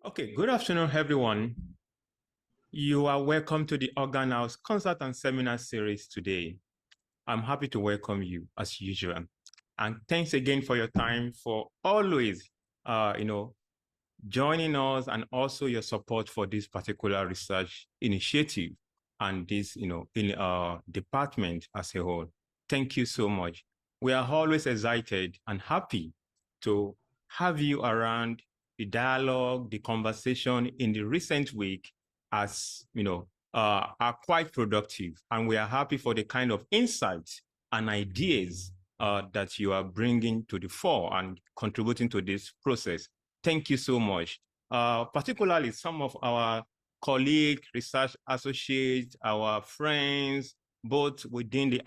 Okay, good afternoon, everyone. You are welcome to the Organ House Concert and Seminar Series today. I'm happy to welcome you as usual. And thanks again for your time, for always, joining us and also your support for this particular research initiative and this, in our department as a whole. Thank you so much. We are always excited and happy to have you around. The dialogue, the conversation in the recent week are quite productive, and we are happy for the kind of insights and ideas that you are bringing to the fore and contributing to this process. Thank you so much. Particularly some of our colleagues, research associates, our friends, both within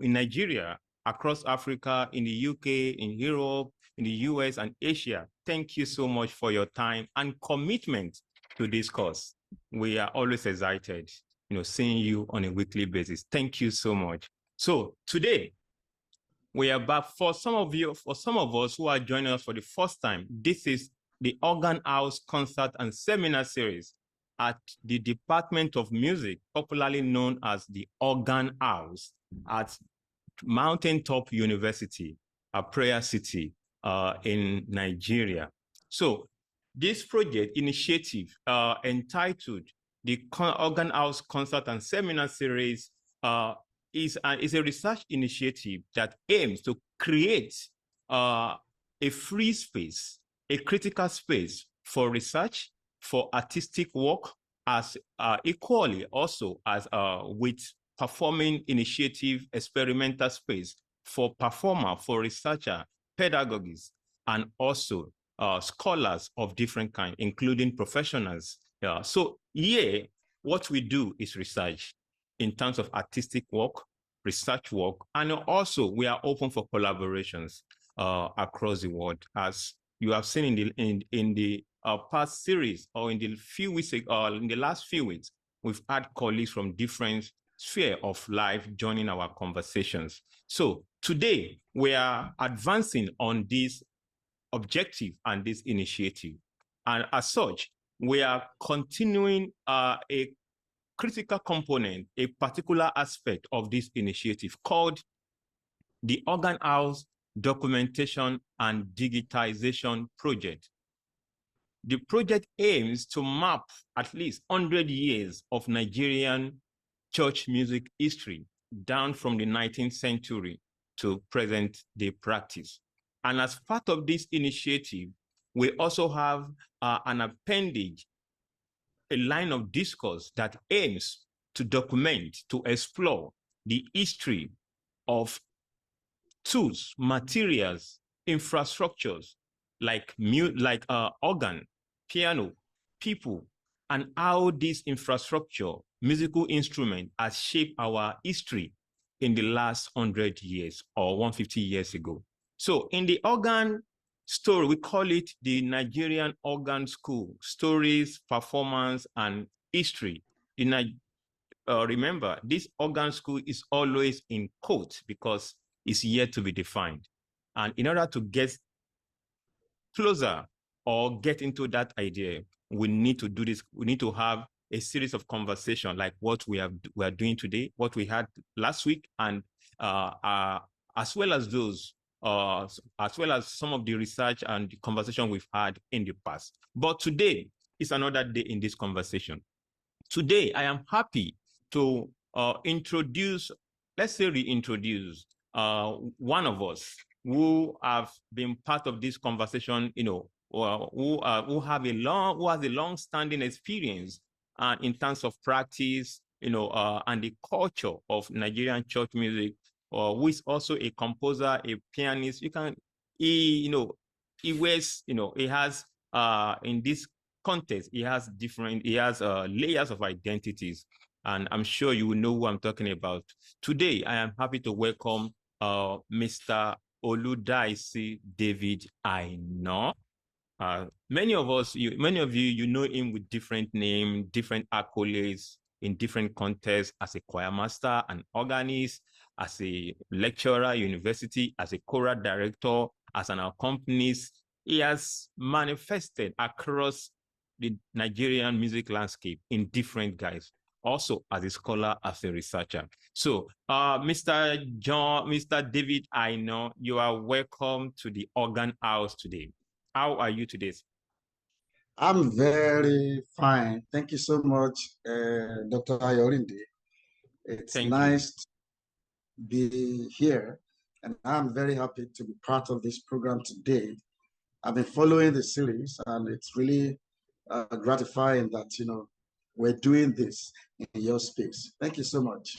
in Nigeria, across Africa, in the UK, in Europe, in the US and Asia. Thank you so much for your time and commitment to this cause. We are always excited, seeing you on a weekly basis. Thank you so much. So today, we are back. For some of us who are joining us for the first time, this is the Organ House Concert and Seminar Series at the Department of Music, popularly known as the Organ House at Mountaintop University, a Prayer City in Nigeria. So this project initiative entitled the Organ House Concert and Seminar Series is a research initiative that aims to create a free space, a critical space for research, for artistic work, as equally also as with performing initiative, experimental space for performer, for researcher, pedagogists, and also scholars of different kinds, including professionals. So here, what we do is research in terms of artistic work, research work, and also we are open for collaborations across the world. As you have seen in the past series, or in the last few weeks, we've had colleagues from different sphere of life joining our conversations. So today we are advancing on this objective and this initiative. And as such, we are continuing a critical component, a particular aspect of this initiative called the Organ House Documentation and Digitization Project. The project aims to map at least 100 years of Nigerian church music history down from the 19th century to present day practice. And as part of this initiative, we also have an appendage, a line of discourse that aims to document, to explore the history of tools, materials, infrastructures like organ, piano, people, and how this infrastructure, musical instrument, has shaped our history in the last 100 years or 150 years ago. So in the organ story, we call it the Nigerian Organ School, Stories, Performance, and History. Remember, this organ school is always in quotes because it's yet to be defined. And in order to get closer or get into that idea, we need to do this. We need to have a series of conversation like what we are doing today, what we had last week, and as well as those, as well as some of the research and the conversation we've had in the past. But today is another day in this conversation. Today, I am happy to introduce, let's say reintroduce, one of us who have been part of this conversation, who has a long-standing experience in terms of practice, and the culture of Nigerian church music, who is also a composer, a pianist. He wears, he has in this context, he has layers of identities, and I'm sure you will know who I'm talking about. Today, I am happy to welcome Mr. Oludaisi David Aina. Many of you know him with different names, different accolades in different contexts, as a choirmaster, an organist, as a lecturer at university, as a choral director, as an accompanist. He has manifested across the Nigerian music landscape in different guise, also as a scholar, as a researcher. So, Mr. David Aina, you are welcome to the Organ House today. How are you today? I'm very fine. Thank you so much, Dr. Ayorinde. It's Thank you. nice to be here, and I'm very happy to be part of this program today. I've been following the series, and it's really gratifying that we're doing this in your space. Thank you so much.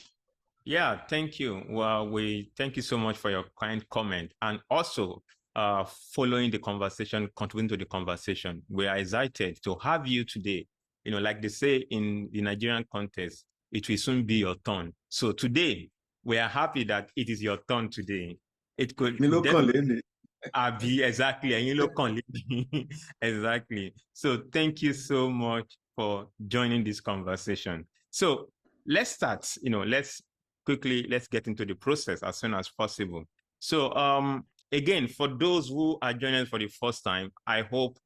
Yeah, thank you. Well, we thank you so much for your kind comment, and also following the conversation, contributing to the conversation. We are excited to have you today. You know, like they say in the Nigerian context, it will soon be your turn. So today, we are happy that it is your turn today. It could definitely be exactly, and you look on exactly. So thank you so much for joining this conversation. So let's start. Let's get into the process as soon as possible. So again, for those who are joining us for the first time, I hope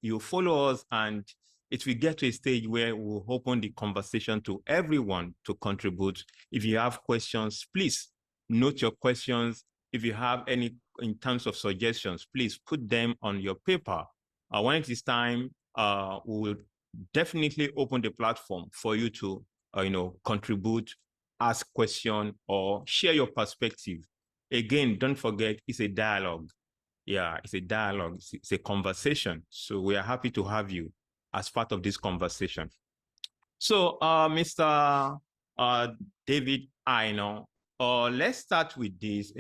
you follow us, and it will get to a stage where we'll open the conversation to everyone to contribute. If you have questions, please note your questions. If you have any in terms of suggestions, please put them on your paper. When it is time, we will definitely open the platform for you to, contribute, ask question, or share your perspective. Again, don't forget, it's a dialogue. Yeah, it's a dialogue. It's a conversation. So we are happy to have you as part of this conversation. So, Mr. David Aina, let's start with this.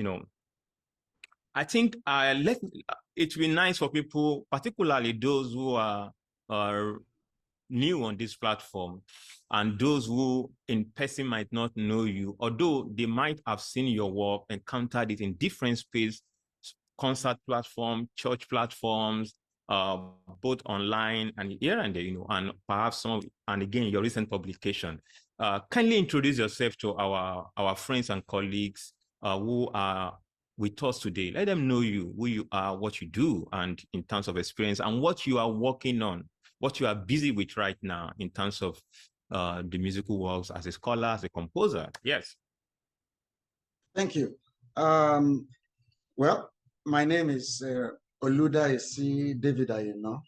I think it will be nice for people, particularly those who are new on this platform and those who in person might not know you, although they might have seen your work, encountered it in different spaces, concert platform, church platforms, uh, both online and here and there, and perhaps and again, your recent publication. Kindly introduce yourself to our friends and colleagues who are with us today. Let them know you, who you are, what you do, and in terms of experience, and what you are working on, what you are busy with right now in terms of the musical works as a scholar, as a composer. Yes. Thank you. Well, my name is Oludaisi David Aina,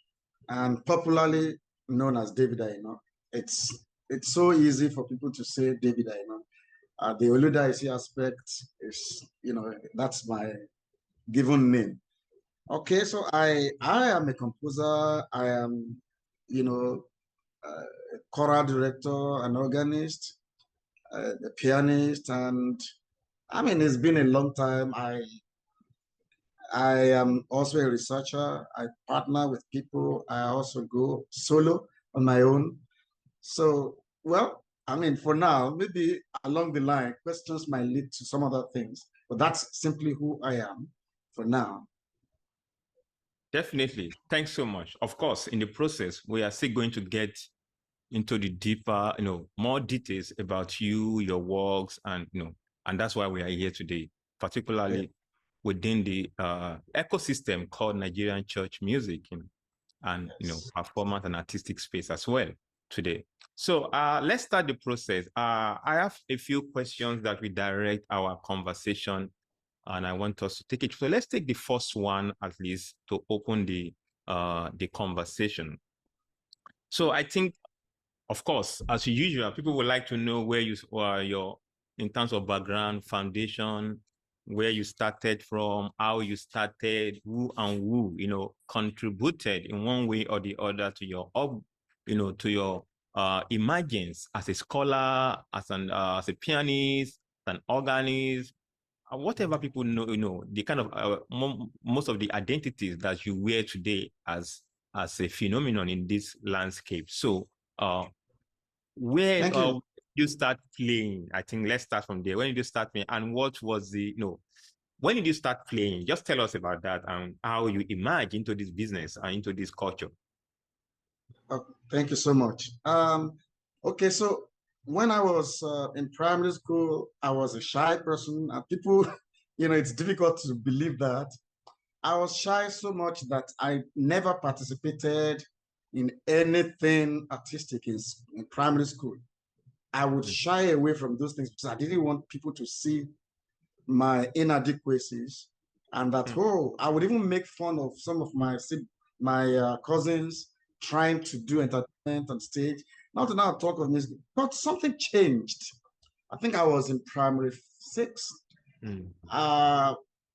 and popularly known as David Aina. It's so easy for people to say David Aina. The Oludaisi aspect is, that's my given name. Okay, so I am a composer. I am, a choral director, an organist, a pianist, and I mean it's been a long time. I am also a researcher. I partner with people. I also go solo on my own. So, well, I mean, for now, maybe along the line, questions might lead to some other things, but that's simply who I am for now. Definitely. Thanks so much. Of course, in the process, we are still going to get into the deeper, more details about you, your works, and that's why we are here today, particularly within the ecosystem called Nigerian church music, and Yes. performance and artistic space as well today. So let's start the process. I have a few questions that we direct our conversation, and I want us to take it. So let's take the first one at least to open the conversation. So I think, of course, as usual, people would like to know where you are, in terms of background, foundation, where you started from, how you started, who and who, contributed in one way or the other to your emergence as a scholar, as a pianist, an organist, whatever people know, the kind of most of the identities that you wear today as a phenomenon in this landscape. So, where Thank you. you start playing? I think let's start from there. When did you start playing, and what was when did you start playing? Just tell us about that and how you emerged into this business and into this culture. Thank you so much. Okay, so when I was in primary school, I was a shy person. People, it's difficult to believe that. I was shy so much that I never participated in anything artistic in primary school. I would shy away from those things because I didn't want people to see my inadequacies, and that I would even make fun of some of my cousins trying to do entertainment on stage. Not to now talk of music, but something changed. I think I was in primary 6.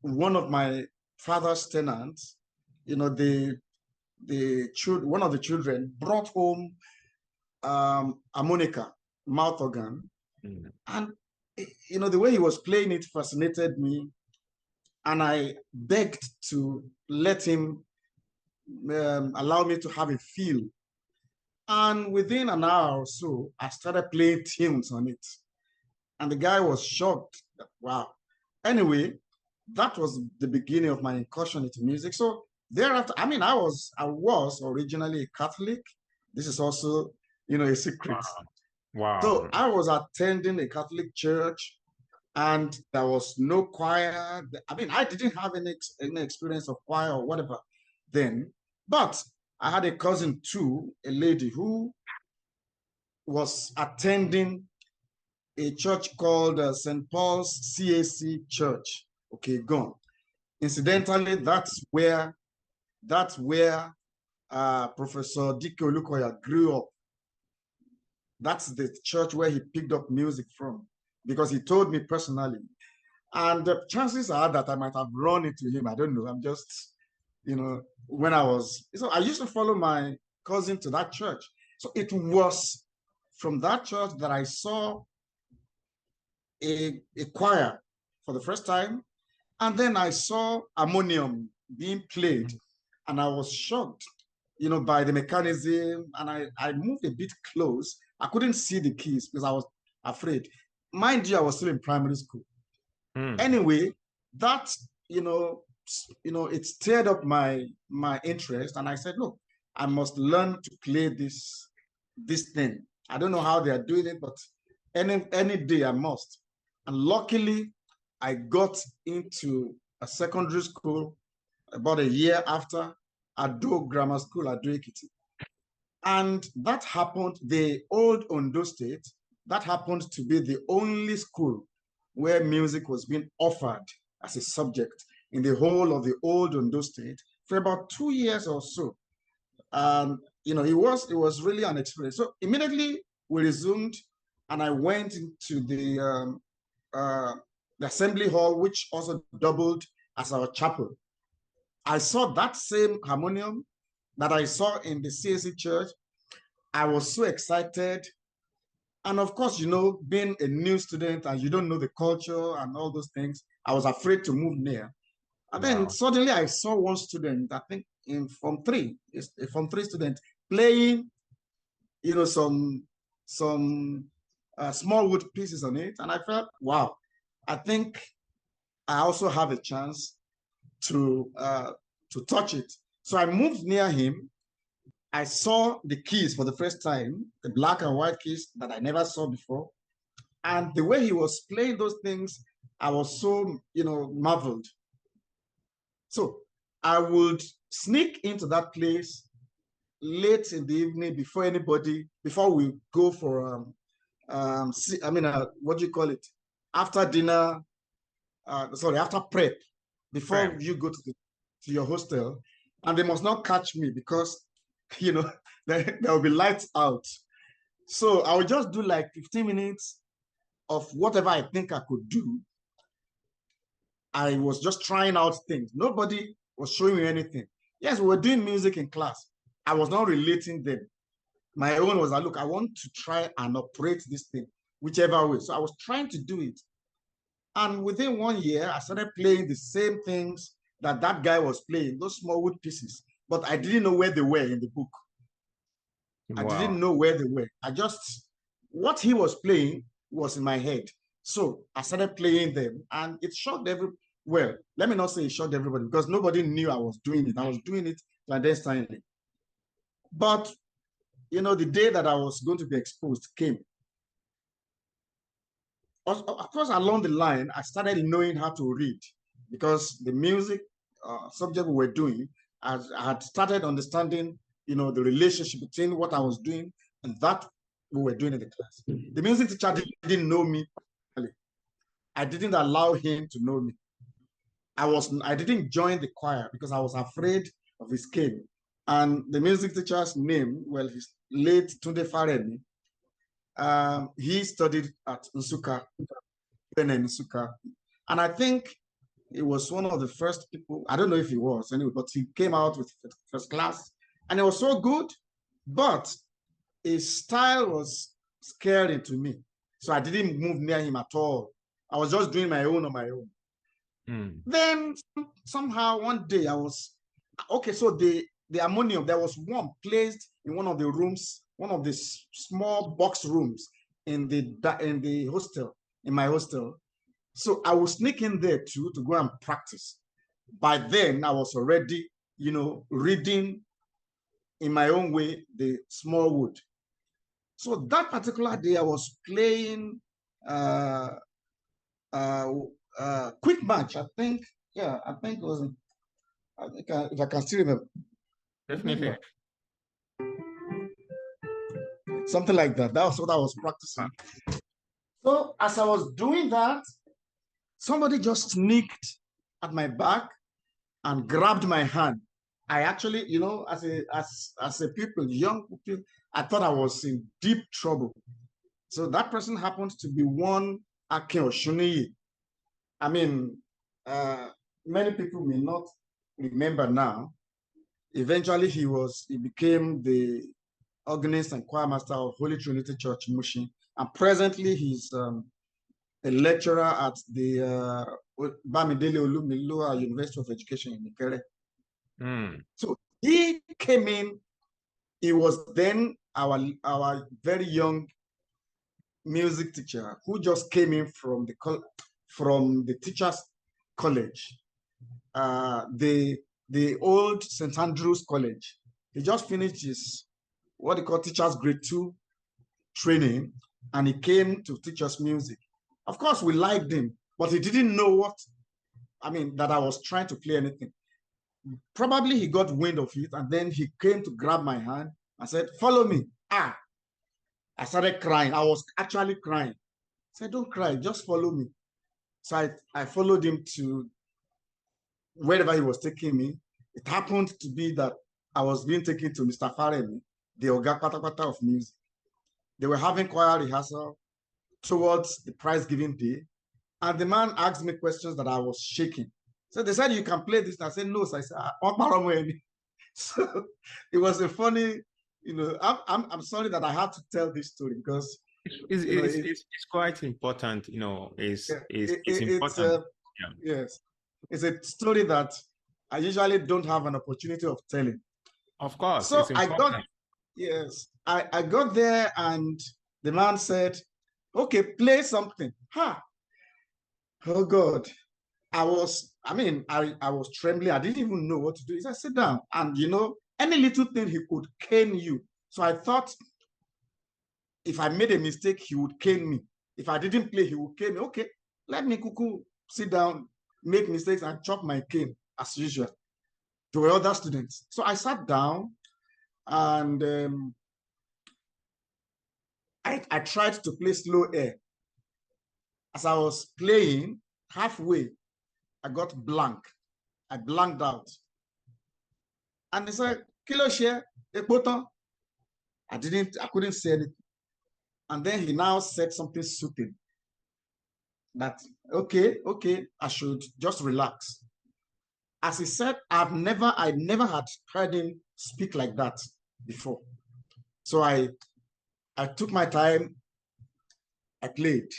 One of my father's tenants, one of the children brought home harmonica, mouth organ, and the way he was playing it fascinated me, and I begged to let him allow me to have a feel. And within an hour or so, I started playing tunes on it, and the guy was shocked. Wow. Anyway, that was the beginning of my incursion into music. So thereafter, I mean, I was originally a Catholic. This is also, a secret. Wow. So I was attending a Catholic church, and there was no choir. I mean, I didn't have any experience of choir or whatever then, but I had a cousin too, a lady who was attending a church called St. Paul's CAC Church. Okay, gone. Incidentally, that's where Professor Dike Olukoya grew up. That's the church where he picked up music from, because he told me personally. And the chances are that I might have run into him. I don't know. I'm just, when I used to follow my cousin to that church. So it was from that church that I saw a choir for the first time. And then I saw harmonium being played, and I was shocked, by the mechanism. And I moved a bit close. I couldn't see the keys because I was afraid. Mind you, I was still in primary school. Anyway, that, it stirred up my interest. And I said, look, I must learn to play this thing. I don't know how they are doing it, but any day I must. And luckily, I got into a secondary school about a year after, Ado Grammar School, Ado Ekiti. And that happened, the old Ondo State, that happened to be the only school where music was being offered as a subject in the whole of the old Ondo State for about 2 years or so. It was really an experience. So immediately we resumed, and I went into the assembly hall, which also doubled as our chapel. I saw that same harmonium that I saw in the CAC church. I was so excited. And of course, being a new student and you don't know the culture and all those things, I was afraid to move near. And then suddenly I saw one student, I think in Form 3, a Form 3 student, playing, some small wood pieces on it. And I felt, wow, I think I also have a chance to touch it. So I moved near him. I saw the keys for the first time, the black and white keys that I never saw before. And the way he was playing those things, I was so, marveled. So I would sneak into that place late in the evening before we go for, what do you call it? After dinner, after prep, before you go to your hostel. And they must not catch me because, there will be lights out. So I would just do like 15 minutes of whatever I think I could do. I was just trying out things. Nobody was showing me anything. Yes, we were doing music in class. I was not relating them. My own was like, look, I want to try and operate this thing, whichever way. So I was trying to do it. And within 1 year, I started playing the same things that guy was playing, those small wood pieces. But I didn't know where they were in the book. Wow. I didn't know where they were. What he was playing was in my head. So I started playing them, and it shocked let me not say it shocked everybody, because nobody knew I was doing it. I was doing it clandestinely. But, the day that I was going to be exposed came. Of course, along the line, I started knowing how to read, because the music subject we were doing, I had started understanding the relationship between what I was doing and that we were doing in the class. The music teacher didn't know me. I didn't allow him to know me. I didn't join the choir because I was afraid of his cane. And the music teacher's name, well, his late Tunde Faremi, he studied at Nsukka, then in Nsukka. And I think it was one of the first people, I don't know if he was anyway, but he came out with first class and it was so good, but his style was scary to me. So I didn't move near him at all. I was just doing my own on my own. Then somehow one day I was, okay, so the harmonium, there was one placed in one of the rooms, one of the small box rooms in the hostel, in my hostel. So I would sneak in there too to go and practice. By then I was already, reading in my own way the small wood. So that particular day I was playing quick match, I think. Yeah, I think it was, if I can still remember. Definitely. Something like that. That was what I was practicing. So as I was doing that, somebody just sneaked at my back and grabbed my hand. I actually, as a people, young people, I thought I was in deep trouble. So that person happened to be one Akin Oshuniyi. I mean, many people may not remember now. Eventually, he became the organist and choirmaster of Holy Trinity Church, Mushin. And presently, he's a lecturer at the Bamidele Olumilua University of Education in Ikere. So he came in. He was then our very young music teacher who just came in from the teachers' college, the old St. Andrew's College. He just finished his what they call teachers grade 2 training, and he came to teach us music. Of course, we liked him, but he didn't know that I was trying to play anything. Probably he got wind of it, and then he came to grab my hand and said, "Follow me." I started crying. I was actually crying. I said, "Don't cry, just follow me." So I followed him to wherever he was taking me. It happened to be that I was being taken to Mr. Faremi, the Oga Patapata of music. They were having choir rehearsal towards the prize-giving day, and the man asked me questions that I was shaking. So they said, "You can play this." And I said, "No." So I said, so it was a funny, I'm sorry that I had to tell this story because it's quite important, it's important. Yes, it's a story that I usually don't have an opportunity of telling. Of course. So I got there and the man said, "Okay, play something." Oh God. I was trembling. I didn't even know what to do. He said, "Sit down." And any little thing he could cane you. So I thought if I made a mistake, he would cane me. If I didn't play, he would cane me. Okay, let me cuckoo sit down, make mistakes, and chop my cane as usual to other students. So I sat down and I tried to play slow air. As I was playing, halfway, I got blank. I blanked out. And he said, "Kilo share, a button." I couldn't say anything. And then he now said something soothing that, okay, I should just relax. As he said, I never had heard him speak like that before. So I took my time, I played.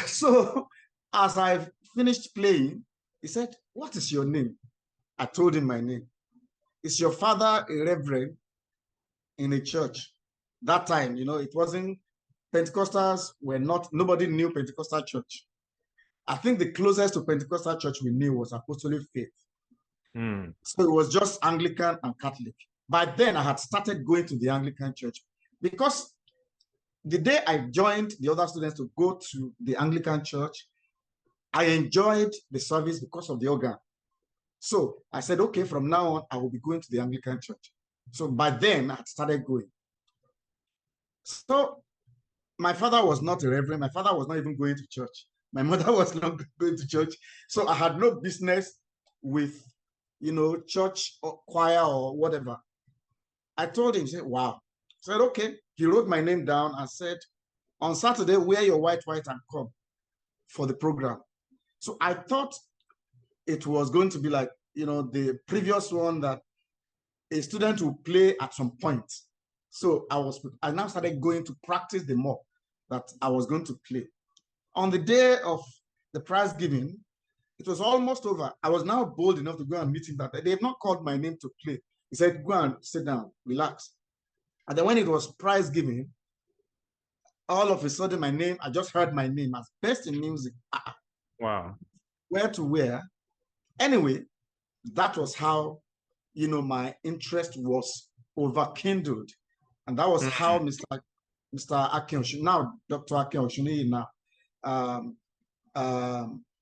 So as I finished playing, he said, "What is your name?" I told him my name. "Is your father a reverend in a church?" That time, it wasn't, Pentecostals were not, nobody knew Pentecostal church. I think the closest to Pentecostal church we knew was Apostolic Faith. So it was just Anglican and Catholic. By then, I had started going to the Anglican church because the day I joined the other students to go to the Anglican church, I enjoyed the service because of the organ. So I said, okay, from now on, I will be going to the Anglican church. So by then, I started going. So my father was not a reverend. My father was not even going to church. My mother was not going to church. So I had no business with, church or choir or whatever. I told him, said, wow. I said, okay. He wrote my name down and said, on Saturday, wear your white and come for the program. So I thought it was going to be like, the previous one that a student will play at some point. So I now started going to practice the more that I was going to play. On the day of the prize giving, it was almost over. I was now bold enough to go and meet him that they have not called my name to play. He said, go and sit down, relax. And then when it was prize giving, all of a sudden I just heard my name as best in music. Wow. Where to where? Anyway, that was how, my interest was overkindled. And that was how Mr. Akin, now Dr. Akin Oshuni, now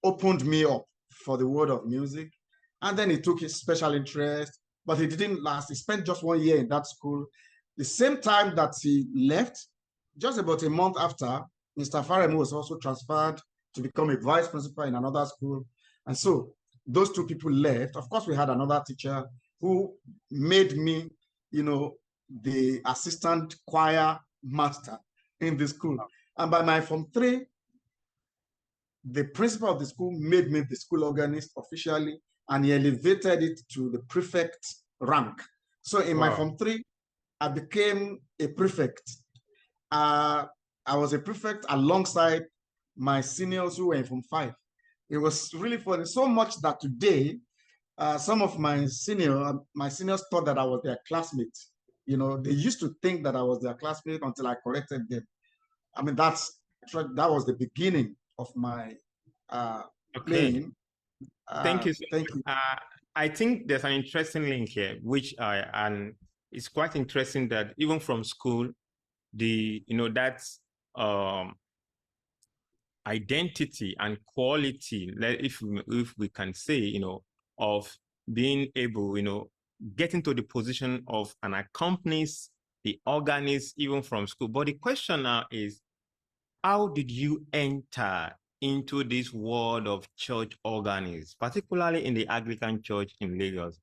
opened me up for the world of music. And then he took his special interest, but he didn't last. He spent just 1 year in that school. The same time that he left, just about a month after, Mr. Faremu was also transferred to become a vice principal in another school. And so those two people left. Of course, we had another teacher who made me, the assistant choir master in the school. And by my Form 3, the principal of the school made me the school organist officially, and he elevated it to the prefect rank. So in my Form 3, I became a prefect. I was a prefect alongside my seniors who were in Form 5. It was really funny, so much that today, some of my seniors thought that I was their classmate. They used to think that I was their classmate until I corrected them. I mean, that was the beginning of my playing. Thank you. Thank you. I think there's an interesting link here, which and it's quite interesting that even from school, that's identity and quality, if we can say, of being able, get into the position of an accompanist, the organist, even from school. But the question now is, how did you enter into this world of church organists, particularly in the Anglican Church in Lagos?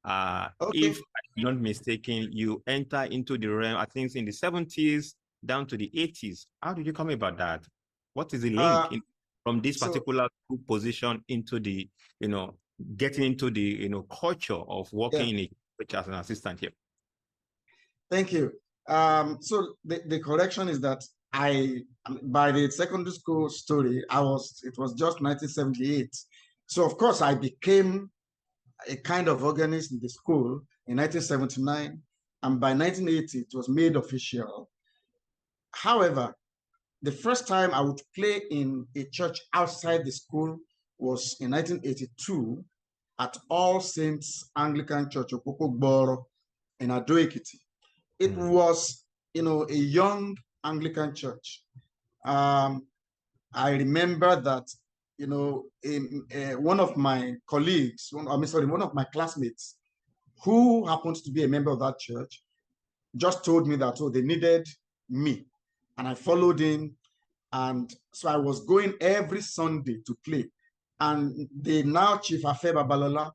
Okay. If I'm not mistaken, you enter into the realm, I think, in the 70s down to the 80s. How did you come about that? What is the link from this particular position into the, getting into the, culture of working in a church as an assistant here? Thank you. So the correction is that by the secondary school story, it was just 1978. So of course I became a kind of organist in the school in 1979. And by 1980, it was made official. However, the first time I would play in a church outside the school was in 1982 at All Saints Anglican Church, Okokogboro, in Ado-Ekiti. It was, a young Anglican church. I remember that, one of my colleagues, one of my classmates, who happens to be a member of that church, just told me that, they needed me. And I followed him. And so I was going every Sunday to play. And the now Chief Afe Babalola,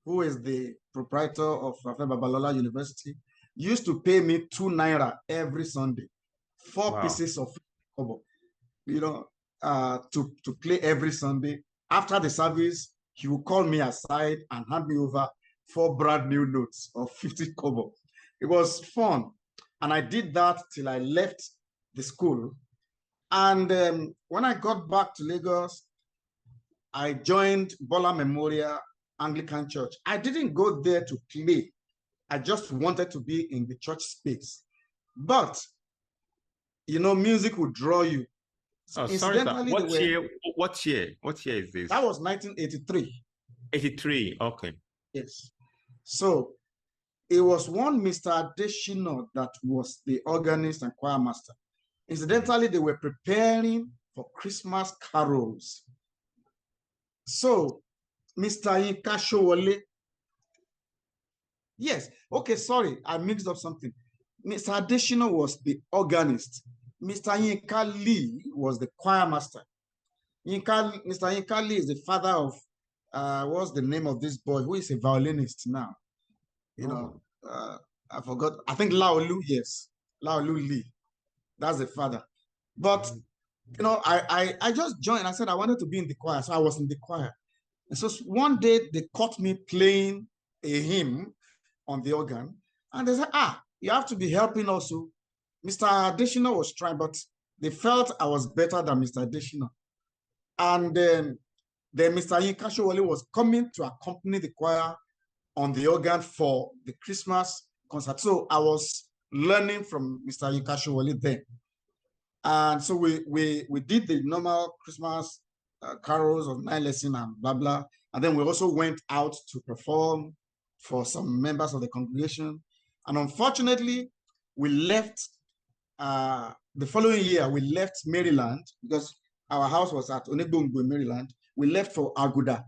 who is the proprietor of Afe Babalola University, used to pay me 2 naira every Sunday, 4 pieces of kobo, to play every Sunday. After the service, he would call me aside and hand me over 4 brand new notes of 50 kobo. It was fun. And I did that till I left the school. And when I got back to Lagos, I joined Bola Memorial Anglican Church. I didn't go there to play. I just wanted to be in the church space. But, music would draw you. So incidentally, what year is this? That was 1983. 83, okay. Yes. So it was one Mr. Adeshino that was the organist and choir master. Incidentally, they were preparing for Christmas carols. So Mr. Yinka Showole. Yes. Okay, sorry. I mixed up something. Mr. Additional was the organist. Mr. Yinka Lee was the choir master. Mr. Yinka Lee is the father of, what's the name of this boy who is a violinist now? You know, I forgot. I think Laolu, yes. Laolu Lee. That's the father. But, you know, I just joined. I said I wanted to be in the choir. So I was in the choir. And so one day they caught me playing a hymn on the organ. And they said, you have to be helping also. Mr. Additional was trying, but they felt I was better than Mr. Additional. And then Mr. Yinka Showole was coming to accompany the choir on the organ for the Christmas concert. So I was learning from Mr. Yinka Showole then. And so we did the normal Christmas carols of night lesson and blah, blah. And then we also went out to perform for some members of the congregation. And unfortunately, we left the following year, we left Maryland because our house was at Onegbongbo, Maryland. We left for Aguda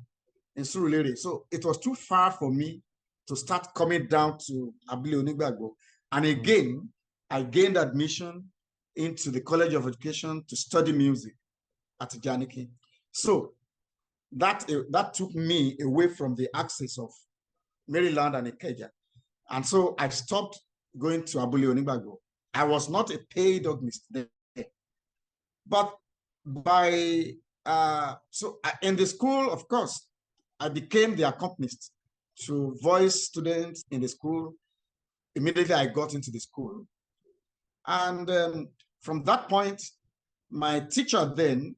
in Surulere. So it was too far for me to start coming down to Abule Onegbagbo. And again, I gained admission into the College of Education to study music at Janiki. So that took me away from the axis of Maryland and Ikeja. And so I stopped going to Abule Onegbagbo. I was not a paid organist there. But in the school, of course, I became the accompanist to voice students in the school. Immediately I got into the school. And from that point, my teacher then,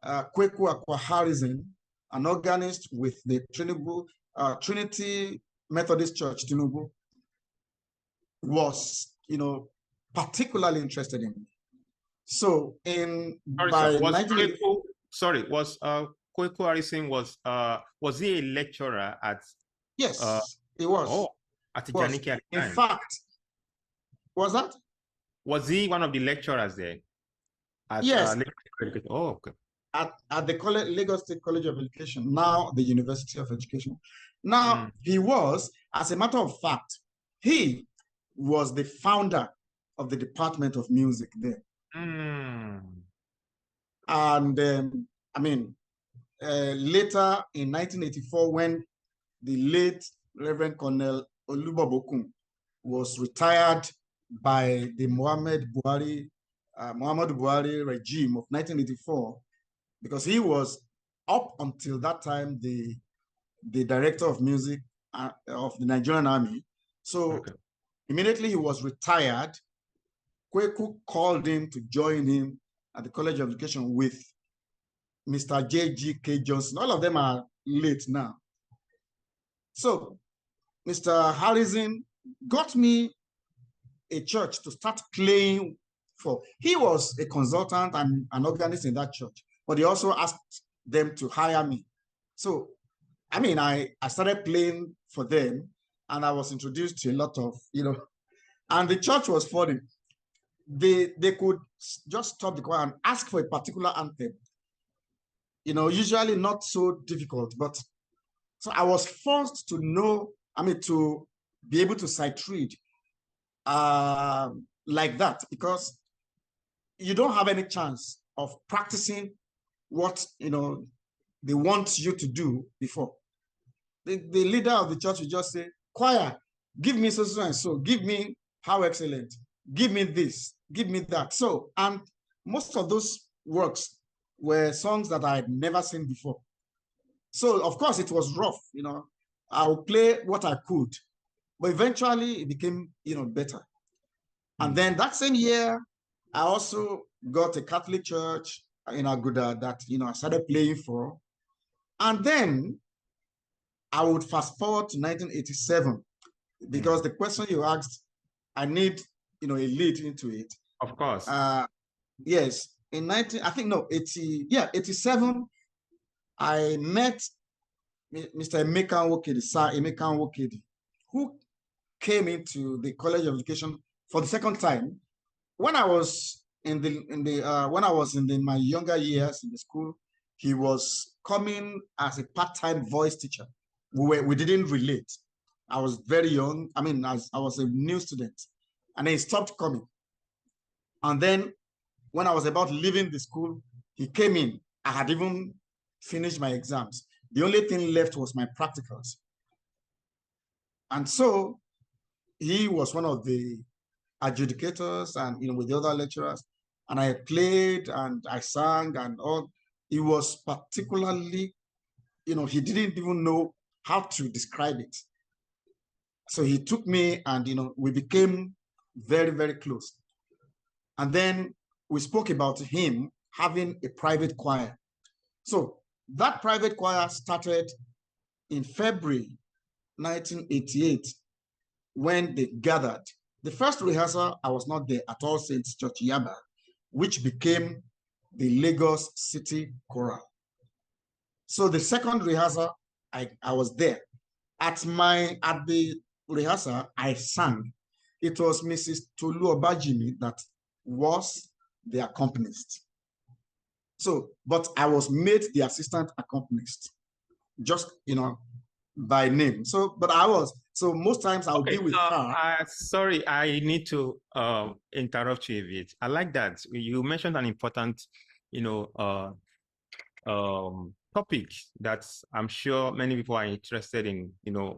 Kweku Akwa Harrison, an organist with the Trinity Methodist Church, Tinubu, was, particularly interested in me. So Kweku Harrison was he a lecturer at? Yes, he was. At Janiki at the time. In fact, was he one of the lecturers there? Yes. Okay. At the Lagos State College of Education, now the University of Education. Now, he was, as a matter of fact, he was the founder of the Department of Music there. And later in 1984, when the late Reverend Colonel Olubabokun was retired by the Muhammadu Buhari regime of 1984, because he was up until that time the director of music of the Nigerian Army. So immediately he was retired, Kweku called him to join him at the College of Education with Mr. J.G.K. Johnson. All of them are late now. So Mr. Harrison got me a church to start playing for. He was a consultant and an organist in that church, but he also asked them to hire me. So, I started playing for them, and I was introduced to a lot of, and the church was funny. They could just stop the choir and ask for a particular anthem. Usually not so difficult, but so I was forced to know, to be able to sight read like that, because you don't have any chance of practicing what they want you to do before. The leader of the church will just say, choir, give me so and so, give me how excellent, give me this, give me that. So, and most of those works were songs that I had never seen before. So, of course, it was rough, I would play what I could, but eventually it became, better. And then that same year, I also got a Catholic church in Aguda that, I started playing for. And then I would fast forward to 1987, because the question you asked, I need, a lead into it. Of course. Yes. In 87, I met Mr. Emeka Nwokedi, Sir Emeka Nwokedi, who came into the College of Education for the second time. When I was in my younger years in the school, he was coming as a part-time voice teacher. We didn't relate. I was very young. I mean, I was a new student, and then he stopped coming. And then when I was about leaving the school, he came in. I had even finished my exams. The only thing left was my practicals. And so he was one of the adjudicators and, with the other lecturers. And I played and I sang and all. It was particularly, he didn't even know how to describe it. So he took me and, we became very, very close. And then we spoke about him having a private choir. So that private choir started in February 1988 when they gathered. The first rehearsal, I was not there at All Saints Church, Yaba, which became the Lagos City Choral. So the second rehearsal, I was there. At the rehearsal, I sang. It was Mrs. Tolu Obajimi that was the accompanist. So, but I was made the assistant accompanist, just, by name. So, but so most times I'll be with her. Sorry, I need to interrupt you a bit. I like that. You mentioned an important, topic that I'm sure many people are interested in,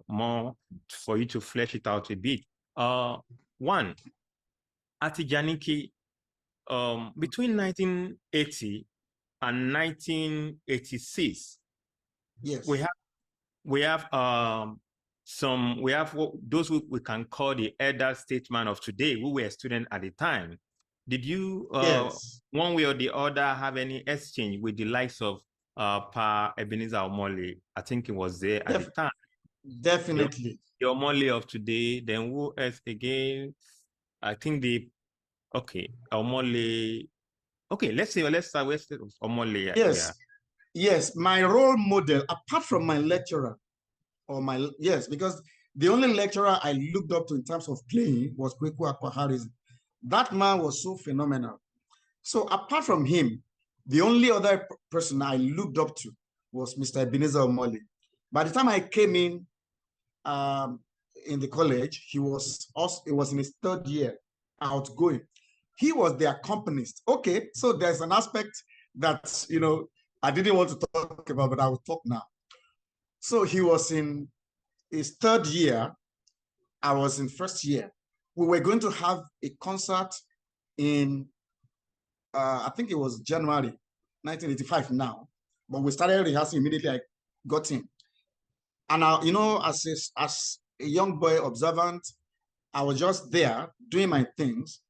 more for you to flesh it out a bit. One, Atijaniki, between 1980 and 1986, yes, we have those who we can call the elder statesmen of today, who were students at the time. Did you, yes, one way or the other, have any exchange with the likes of Pa Ebenezer Omole? I think it was there at the time. Definitely. The Omole of today. Then who else again? I think Omole. Okay, let's start with Omole. Yes, yeah. Yes. My role model, apart from my lecturer, because the only lecturer I looked up to in terms of playing was Kweku Akwaharis. That man was so phenomenal. So apart from him, the only other person I looked up to was Mr. Ebenezer Omole. By the time I came in the college, it was in his third year, outgoing. He was the accompanist. Okay, so there's an aspect that, I didn't want to talk about, but I will talk now. So he was in his third year. I was in first year. We were going to have a concert in, I think it was January 1985 now, but we started rehearsing immediately I got in. And as a young boy observant, I was just there doing my things.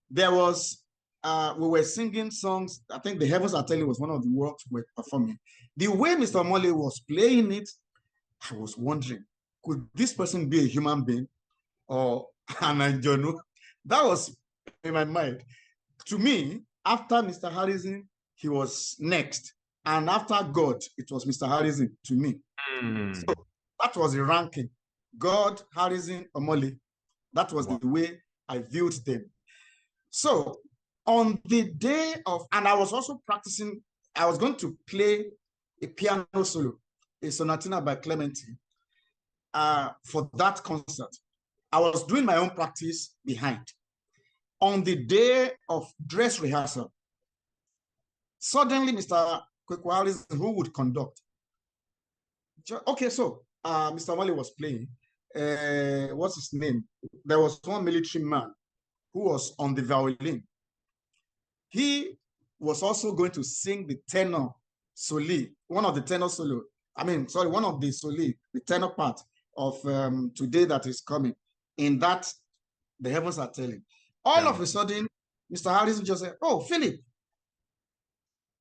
There was, we were singing songs. I think The Heavens Are Telling was one of the works we were performing. The way Mr. Omole was playing it, I was wondering, could this person be a human being or an angel? That was in my mind. To me, after Mr. Harrison, he was next. And after God, it was Mr. Harrison to me. So that was the ranking. God, Harrison, Omole. That was the way I viewed them. So on the day of, and I was also practicing, I was going to play a piano solo, a sonatina by Clementi, for that concert. I was doing my own practice behind. On the day of dress rehearsal, suddenly Mr. Kwekwaris, who would conduct, okay, so Mr. Wale was playing, what's his name? There was one military man who was on the violin. He was also going to sing the tenor soli, one of the tenor solo. One of the soli, the tenor part of Today That Is Coming, in that The Heavens Are Telling. All of a sudden, Mr. Harrison just said, "Oh, Philip,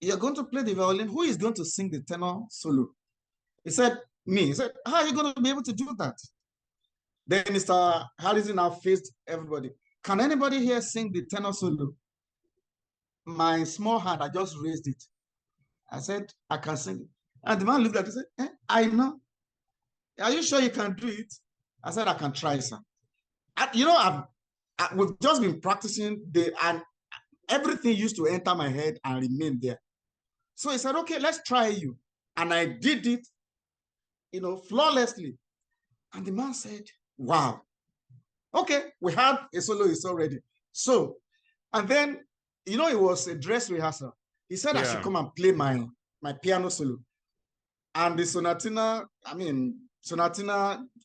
you're going to play the violin. Who is going to sing the tenor solo?" He said, "Me." He said, "How are you going to be able to do that?" Then Mr. Harrison now faced everybody. "Can anybody here sing the tenor solo?" My small hand, I just raised it. I said, "I can sing it." And the man looked at it and said, "I know. Are you sure you can do it?" I said, "I can try, sir." We've just been practicing and everything used to enter my head and remain there. So he said, okay, let's try you. And I did it, flawlessly. And the man said, wow, okay, we had a soloist already. So, and then, it was a dress rehearsal. He said I should come and play my piano solo. And the Sonatina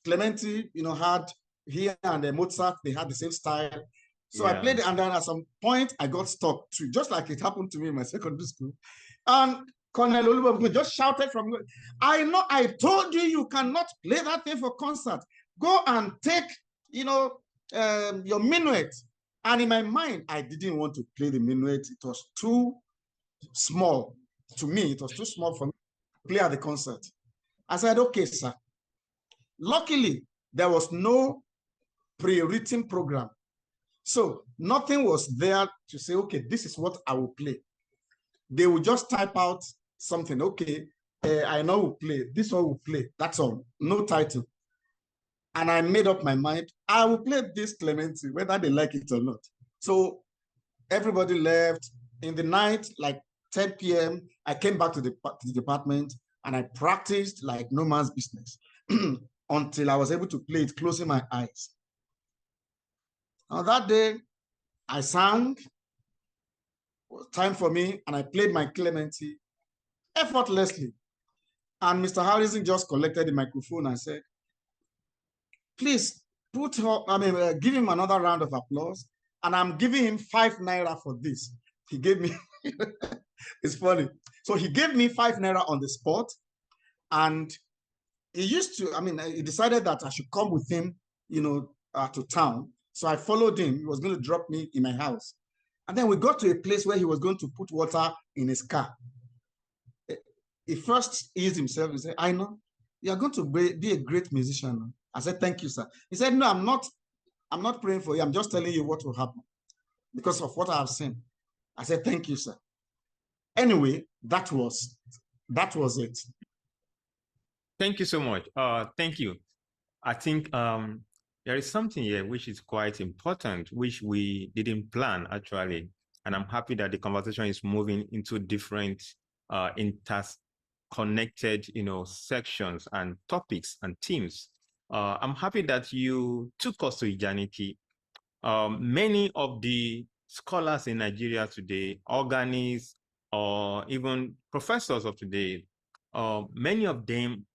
Clementi, had here and the Mozart, they had the same style. So I played it, and then at some point I got stuck too, just like it happened to me in my secondary school. And Colonel Oludaisi just shouted from, I told you cannot play that thing for concert. Go and take, your minuet. And in my mind, I didn't want to play the minuet. It was too small to me. It was too small for me to play at the concert. I said, okay, sir. Luckily, there was no pre-written program. So nothing was there to say, okay, this is what I will play. They will just type out something. Okay, I know will play. This one will play. That's all. No title. And I made up my mind. I will play this Clementi, whether they like it or not. So everybody left. In the night, like 10 p.m., I came back to the department and I practiced like no man's business until I was able to play it, closing my eyes. Now that day, I sang. It was time for me, and I played my Clementi effortlessly. And Mr. Harrison just collected the microphone and said, please give him another round of applause. And I'm giving him 5 naira for this. He gave me, it's funny. So he gave me 5 naira on the spot. And he he decided that I should come with him, to town. So I followed him. He was going to drop me in my house. And then we got to a place where he was going to put water in his car. He first eased himself. He said, I know, you're going to be a great musician. I said, thank you, sir. He said, no, I'm not praying for you. I'm just telling you what will happen because of what I have seen. I said, thank you, sir. Anyway, that was it. Thank you so much. Thank you. I think there is something here which is quite important, which we didn't plan actually. And I'm happy that the conversation is moving into different interconnected, sections and topics and themes. I'm happy that you took us to Ijaniki. Many of the scholars in Nigeria today, organists, or even professors of today, many of them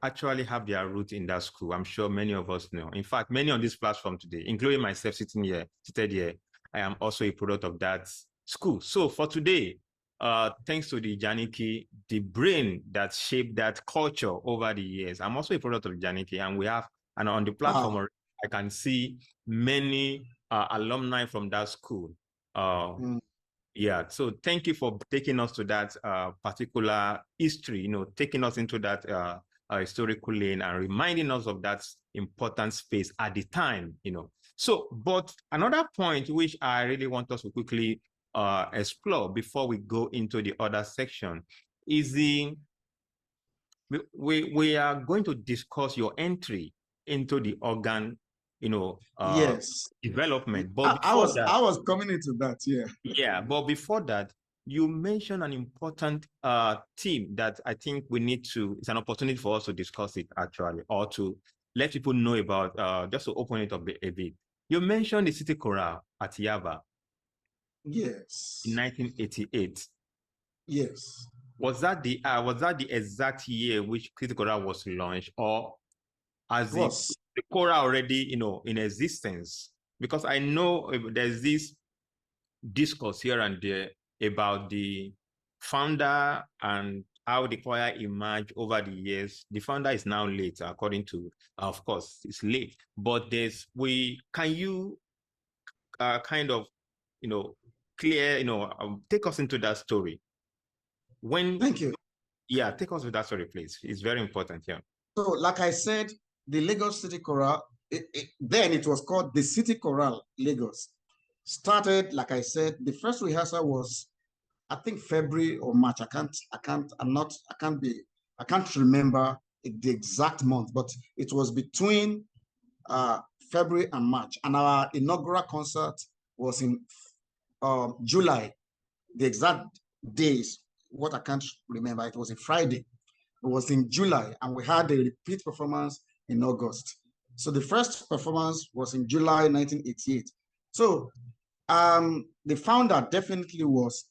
actually have their roots in that school. I'm sure many of us know. In fact, many on this platform today, including myself seated here, I am also a product of that school. So for today, thanks to the Janiki, the brain that shaped that culture over the years, I'm also a product of Janiki, and on the platform, I can see many alumni from that school. Yeah, so thank you for taking us to that particular history, taking us into that historical lane and reminding us of that important space at the time, So, but another point which I really want us to quickly explore before we go into the other section is we are going to discuss your entry into the organ, yes, development. But I was coming into that, yeah. Yeah, but before that, you mentioned an important theme that I think it's an opportunity for us to discuss it actually, or to let people know about, just to open it up a bit. You mentioned the City Choral at Yaba. Yes. In 1988. Yes. Was that the exact year which City Choral was launched, or as the choral already, in existence? Because I know there's this discourse here and there about the founder and how the choir emerged over the years. The founder is now late, according to, of course, it's late. But can you kind of, clear, take us into that story? Thank you. Yeah, take us with that story, please. It's very important here. So, like I said, the Lagos City Choral, then it was called the City Choral Lagos. Started, like I said, the first rehearsal was, I think, February or March. I can't remember the exact month, but it was between February and March. And our inaugural concert was in July. The exact days what I can't remember. It was a Friday. It was in July, and we had a repeat performance in August. So the first performance was in July 1988. So the founder definitely was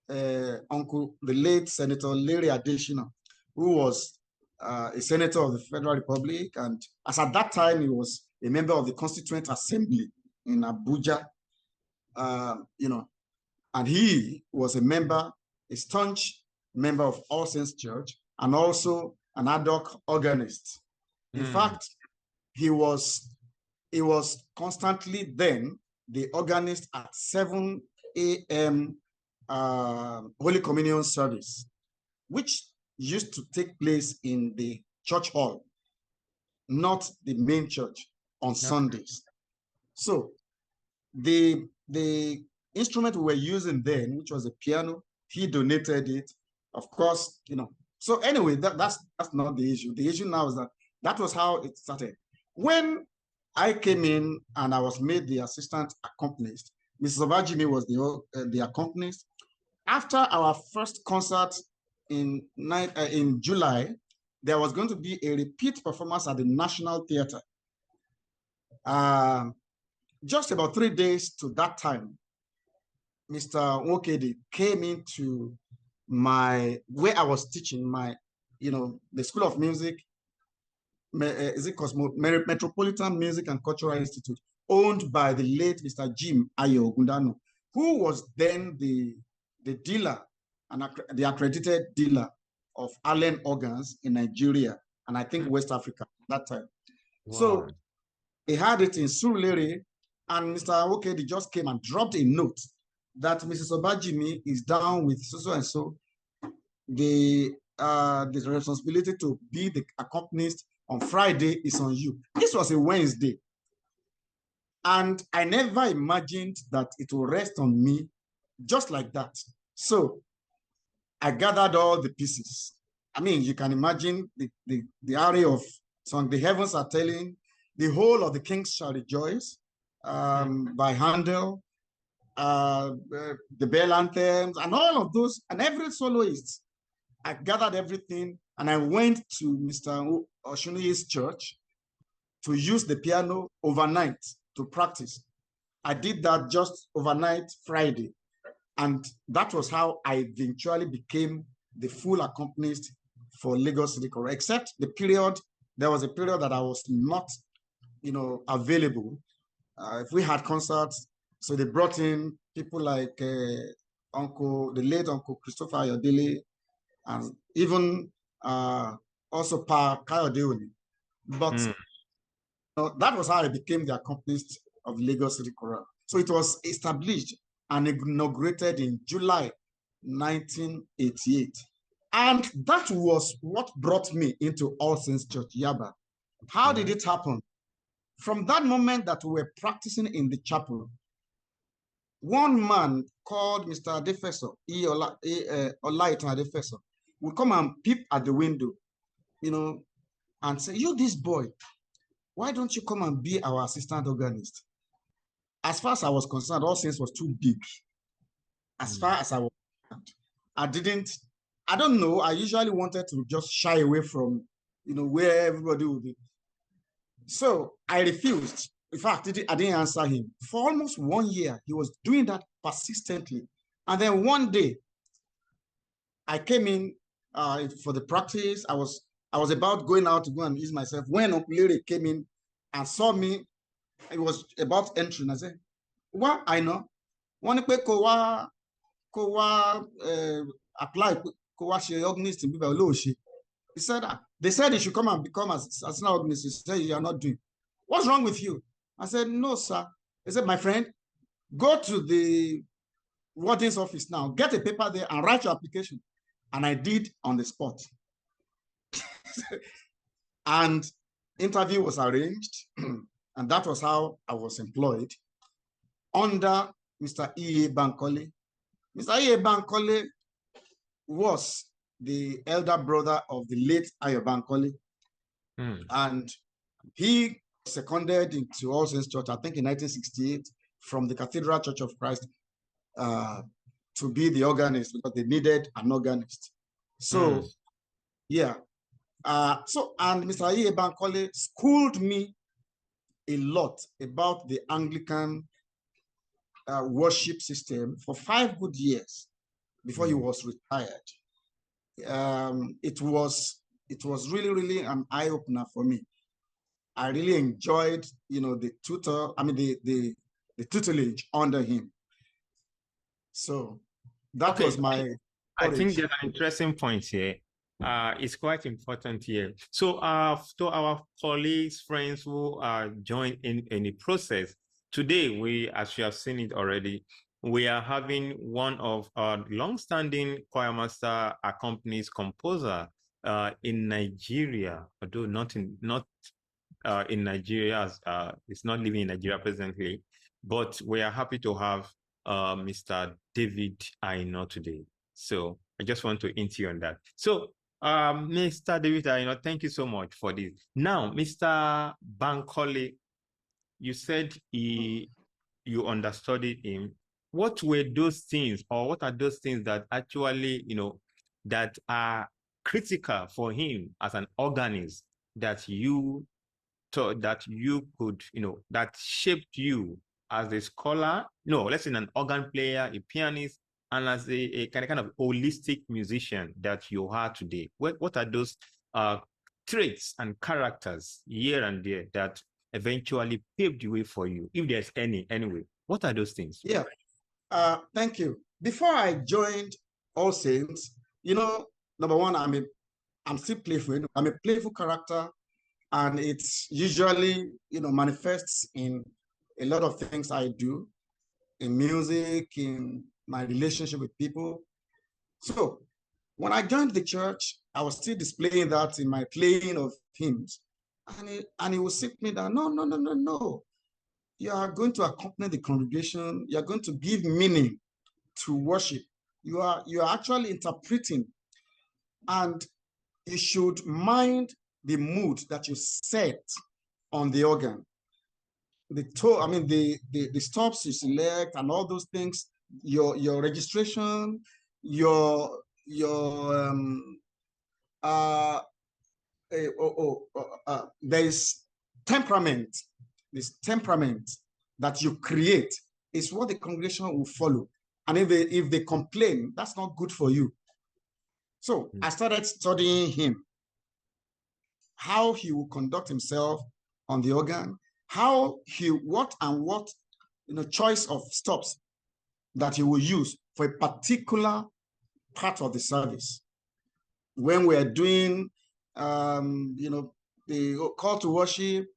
Uncle, the late Senator Larry Adeshina, who was a senator of the Federal Republic, and as at that time he was a member of the Constituent Assembly in Abuja, you know, and he was a staunch member of All Saints Church, and also an ad hoc organist. In fact, he was constantly then the organist at 7 a.m. Holy Communion service, which used to take place in the church hall, not the main church, on Sundays. So the instrument we were using then, which was a piano, he donated it, of course, you know. So anyway, that's not the issue. The issue now is that was how it started. When I came in and I was made the assistant accompanist, Mrs. Obajimi was the accompanist. After our first concert in July, there was going to be a repeat performance at the National Theatre. Just about 3 days to that time, Mr. Nwokedi came into where I was teaching the School of Music, is it Metropolitan Music and Cultural Institute, owned by the late Mr. Jim Ayo, who was then the dealer and the accredited dealer of Allen organs in Nigeria, and I think West Africa at that time. Wow. So he had it in Surulere, and Mr. Nwokedi just came and dropped a note that Mrs. Obajimi is down with so and so. The responsibility to be the accompanist on Friday is on you. This was a Wednesday. And I never imagined that it will rest on me just like that. So I gathered all the pieces. I mean, you can imagine the array of songs. The heavens are telling, the whole of the kings shall rejoice, by Handel, the bell anthems, and all of those, and every soloist. I gathered everything, and I went to Mr. Oshuni's church to use the piano overnight to practice. I did that just overnight Friday, and that was how I eventually became the full accompanist for Lagos City Choral, except there was a period that I was not, available. If we had concerts, so they brought in people like the late Uncle Christopher Ayorinde, and even also Pa Kayode. But that was how I became the accompanist of Lagos City Choral. So it was established and inaugurated in July 1988. And that was what brought me into All Saints Church, Yaba. How did it happen? From that moment that we were practicing in the chapel, one man called Mr. Adefeso, Olaitan Adefeso, would come and peep at the window, and say, "You, this boy, why don't you come and be our assistant organist?" As far as I was concerned, All Saints was too big. As far as I was concerned, I don't know, I usually wanted to just shy away from, where everybody would be. So I refused. In fact, I didn't answer him. For almost 1 year, he was doing that persistently. And then one day, I came in for the practice. I was about going out to go and ease myself when Uncle Larry came in and saw me. It was about entering. I said, "What? I know. Apply organist in Bibalooshi." He said, "They said you should come and become as an organist. You said you are not doing. What's wrong with you?" I said, "No, sir." He said, "My friend, go to the warden's office now, get a paper there and write your application." And I did on the spot. And interview was arranged, and that was how I was employed under Mr. E.A. Bankole. Mr. E.A. Bankole was the elder brother of the late Ayo Bankole. And he seconded into All Saints Church, I think in 1968, from the Cathedral Church of Christ to be the organist because they needed an organist. So, yeah. And Mr. Aye Bankole schooled me a lot about the Anglican worship system for 5 good years before he was retired. It was really an eye opener for me. I really enjoyed, the tutelage under him. So that was my. I think there's an interesting point here. It's quite important here. So to our colleagues, friends who are joined in the process, today we, as you have seen it already, we are having one of our long-standing choirmaster accompanies composer in Nigeria, although not in Nigeria, as it's not living in Nigeria presently, but we are happy to have Mr. David Aina today. So I just want to hint you on that. So Mr. David Aina, thank you so much for this. Now, Mr. Bankole, you said you understudied him. What were those things, or what are those things that actually, that are critical for him as an organist that you thought that you could, that shaped you as a scholar, let's say an organ player, a pianist, and as a kind of holistic musician that you are today? What are those traits and characters here and there that eventually paved the way for you, if there's any anyway? What are those things? Yeah, thank you. Before I joined All Saints, number one, I'm still playful. I'm a playful character, and it's usually, manifests in a lot of things I do, in music, in my relationship with people. So when I joined the church, I was still displaying that in my playing of hymns. And he would sit me down, no. You are going to accompany the congregation. You are going to give meaning to worship. You are actually interpreting, and you should mind the mood that you set on the organ. The stops you select and all those things, your registration, there is temperament. This temperament that you create is what the congregation will follow. And if they complain, that's not good for you. So I started studying him, how he will conduct himself on the organ, what choice of stops that he will use for a particular part of the service. When we are doing, the call to worship,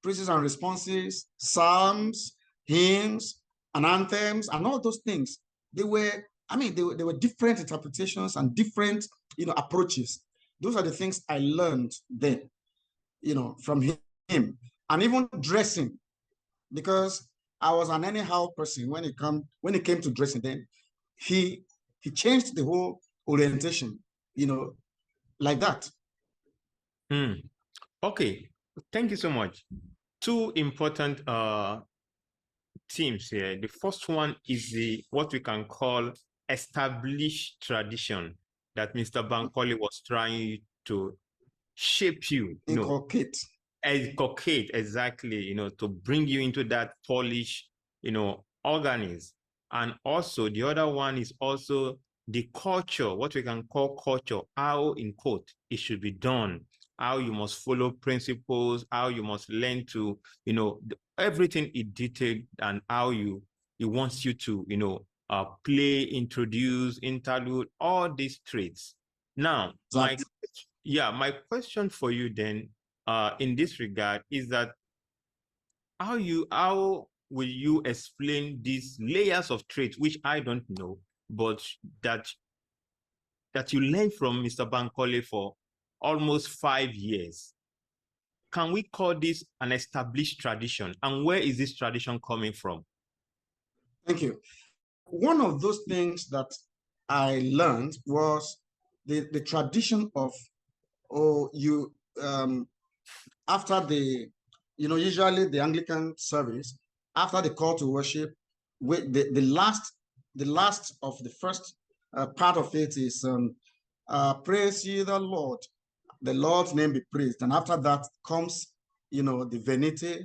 praises and responses, psalms, hymns, and anthems, and all those things, they were different interpretations and different, approaches. Those are the things I learned then, from him. And even dressing, because I was an anyhow person when it came to dressing. Then he changed the whole orientation, like that. Okay, thank you so much. Two important themes here. The first one is what we can call established tradition that Mr. Bankole was trying to shape you. Inculcate, exactly, to bring you into that polished, organism. And also the other one is also the culture, what we can call culture, how, in quote, it should be done, how you must follow principles, how you must learn to, everything is detailed, and how he wants you to, play, introduce, interlude, all these traits. Now, exactly. my question for you then, in this regard, is that how will you explain these layers of traits, which I don't know, but that you learned from Mr. Bankole for almost 5 years? Can we call this an established tradition? And where is this tradition coming from? Thank you. One of those things that I learned was the tradition of, after the, usually the Anglican service, after the call to worship, the the last of the first part of it is praise ye the Lord's name be praised. And after that comes, the venite,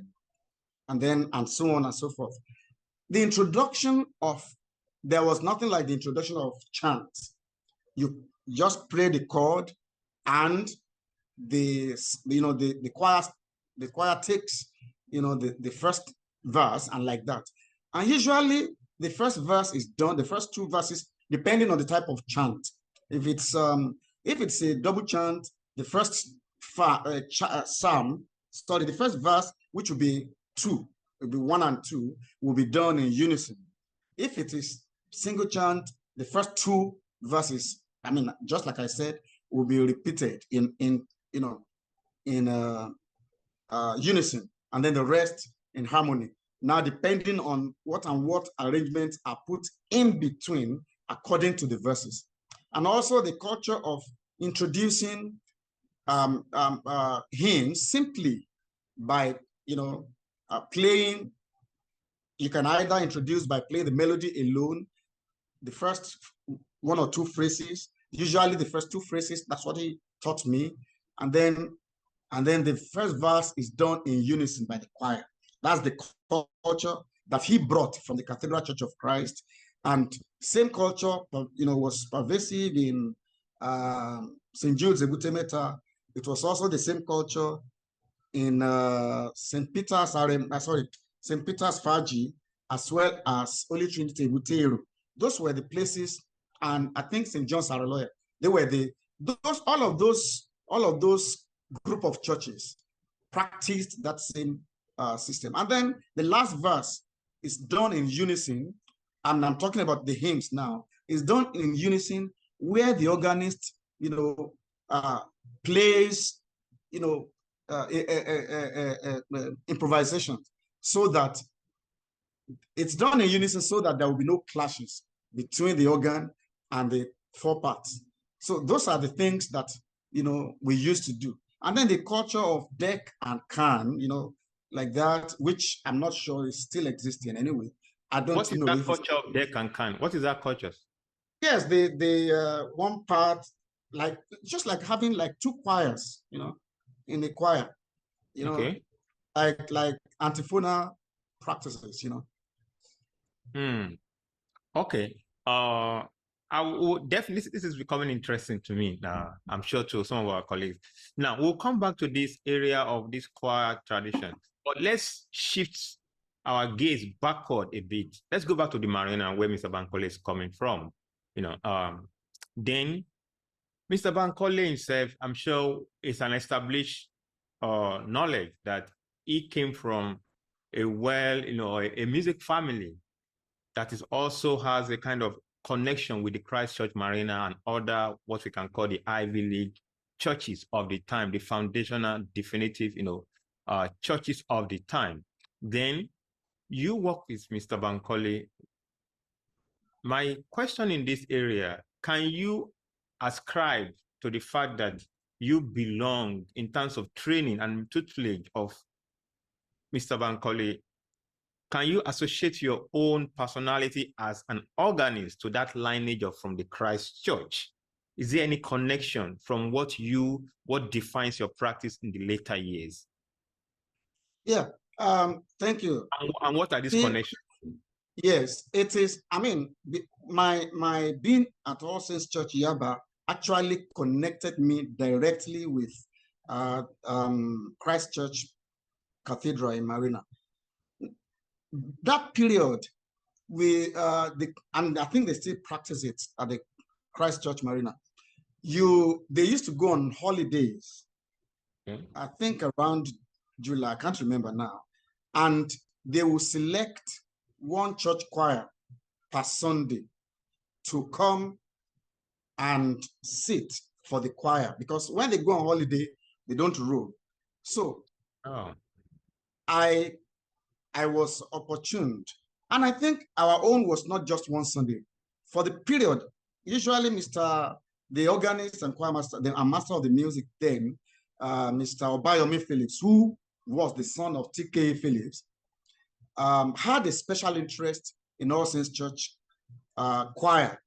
and so on and so forth. The introduction there was nothing like the introduction of chant. You just play the chord, and the choir takes, the first verse, and like that. And usually the first verse is done, the first two verses, depending on the type of chant. If it's a double chant, the first the first verse, which will be two, will be 1 and 2, will be done in unison. If it is single chant, the first two verses, just like I said, will be repeated in unison, and then the rest in harmony. Now, depending on what arrangements are put in between according to the verses. And also the culture of introducing hymns simply by, playing. You can either introduce by playing the melody alone, the first 1 or 2 phrases, usually the first 2 phrases, that's what he taught me. And then the first verse is done in unison by the choir. That's the culture that he brought from the Cathedral Church of Christ. And same culture, was pervasive in St. Jude's Ebutemeta. It was also the same culture in St. Peter's Faji, as well as Holy Trinity Ebuteru. Those were the places, and I think St. John's Araloya. They were all of those group of churches practiced that same system. And then the last verse is done in unison, and I'm talking about the hymns now, is done in unison, where the organist, plays, improvisation, so that it's done in unison, so that there will be no clashes between the organ and the 4 parts. So those are the things that, we used to do. And then the culture of deck and can, like that, which I'm not sure is still existing anyway. I don't know. What is that culture of deck and can? What is that culture? Yes, the one part, just like having like 2 choirs, in the choir, Okay. like antiphonal practices, Okay. I will definitely, this is becoming interesting to me now. I'm sure to some of our colleagues. Now, we'll come back to this area of this choir tradition, but let's shift our gaze backward a bit. Let's go back to the marina where Mr. Bankole is coming from. Then Mr. Bankole himself, I'm sure, is an established knowledge that he came from a music family that is also has a kind of connection with the Christ Church Marina and other what we can call the Ivy League churches of the time, the foundational, definitive, churches of the time. Then you work with Mr. Bankole. My question in this area, can you ascribe to the fact that you belong in terms of training and tutelage of Mr. Bankole? Can you associate your own personality as an organist to that lineage from the Christ Church? Is there any connection from what defines your practice in the later years? Yeah, thank you. And what are these connections? Yes, it is. My being at All Saints Church Yaba actually connected me directly with Christ Church Cathedral in Marina. That period, and I think they still practice it at the Christ Church Marina. They used to go on holidays. Okay. I think around July, I can't remember now, and they will select one church choir per Sunday to come and sit for the choir, because when they go on holiday, they don't roll. So I was opportuned, and I think our own was not just one Sunday. For the period, usually the organist and choirmaster, the master of the music then, Mr. Obayomi Phillips, who was the son of T.K. Phillips, had a special interest in All Saints Church choir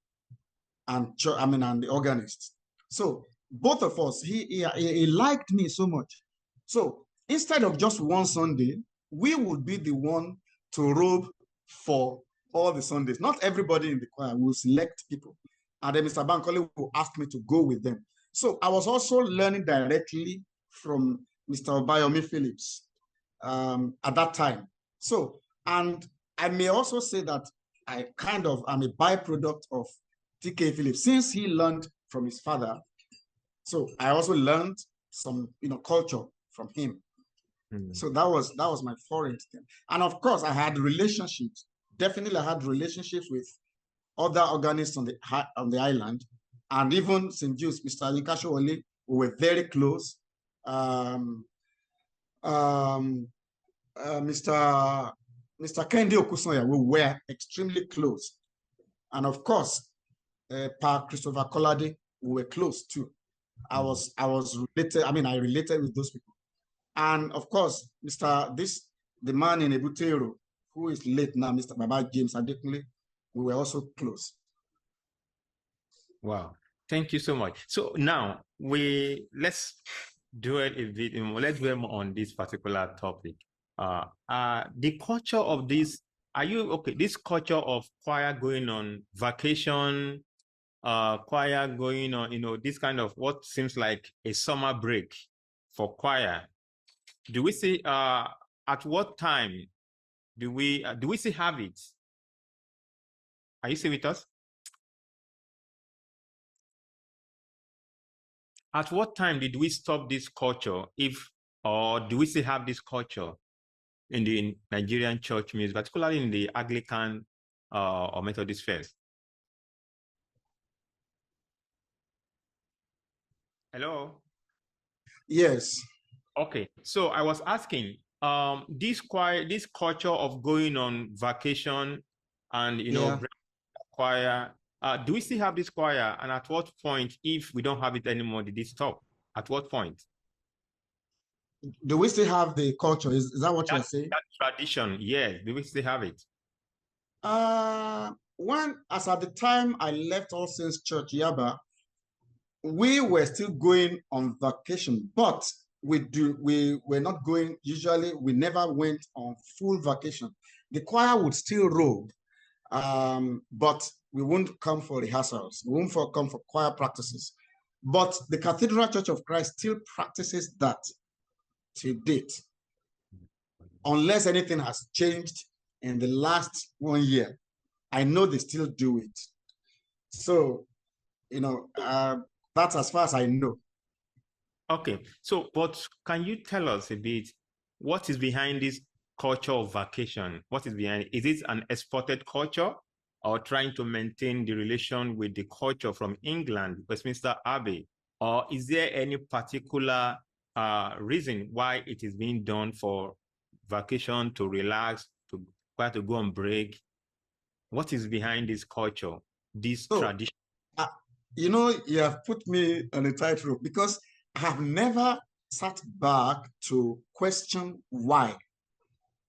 and and the organist. So both of us, he liked me so much. So instead of just one Sunday, we would be the one to robe for all the Sundays. Not everybody in the choir will select people. And then Mr. Bankole will ask me to go with them. So I was also learning directly from Mr. Obayomi Phillips at that time. So, and I may also say that I kind of am a byproduct of TK Phillips, since he learned from his father. So I also learned some, culture from him. So that was my foreign thing. And of course, I had relationships. Definitely, I had relationships with other organists on the island, and even St. Jude's, Mr. Alinkashowole, we were very close. Mr. Kendi Okusoya, we were extremely close. And of course, Pa Christopher Kolade, we were close too. I was related, I related with those people. And of course, the man in Ebutero, who is late now, Mr. Baba James Adekunle, we were also close. Wow, thank you so much. So now let's do it a bit more. Let's dwell on this particular topic. The culture of this, this culture of choir going on vacation, choir going on, this kind of what seems like a summer break for choir. Do we see, at what time do we still have it? Are you still with us? At what time did we stop this culture, or do we still have this culture in the Nigerian church music, particularly in the Anglican or Methodist faith? Hello? Yes. Okay, so I was asking, this culture of going on vacation and, choir, do we still have this choir? And at what point, if we don't have it anymore, did it stop? At what point? Do we still have the culture? Is that what you're saying? That tradition, yes. Do we still have it? As at the time I left All Saints Church, Yaba, we were still going on vacation, but we were not going, usually we never went on full vacation. The choir would still robe, but we wouldn't come for rehearsals. We wouldn't come for choir practices. But the Cathedral Church of Christ still practices that to date, unless anything has changed in the last 1 year. I know they still do it. So, that's as far as I know. Okay, so but can you tell us a bit what is behind this culture of vacation? What is behind it? Is it an exported culture, or trying to maintain the relation with the culture from England, Westminster Abbey? Or is there any particular reason why it is being done for vacation, to relax, to go on break? What is behind this culture, this tradition? You have put me on a tightrope, because I have never sat back to question why.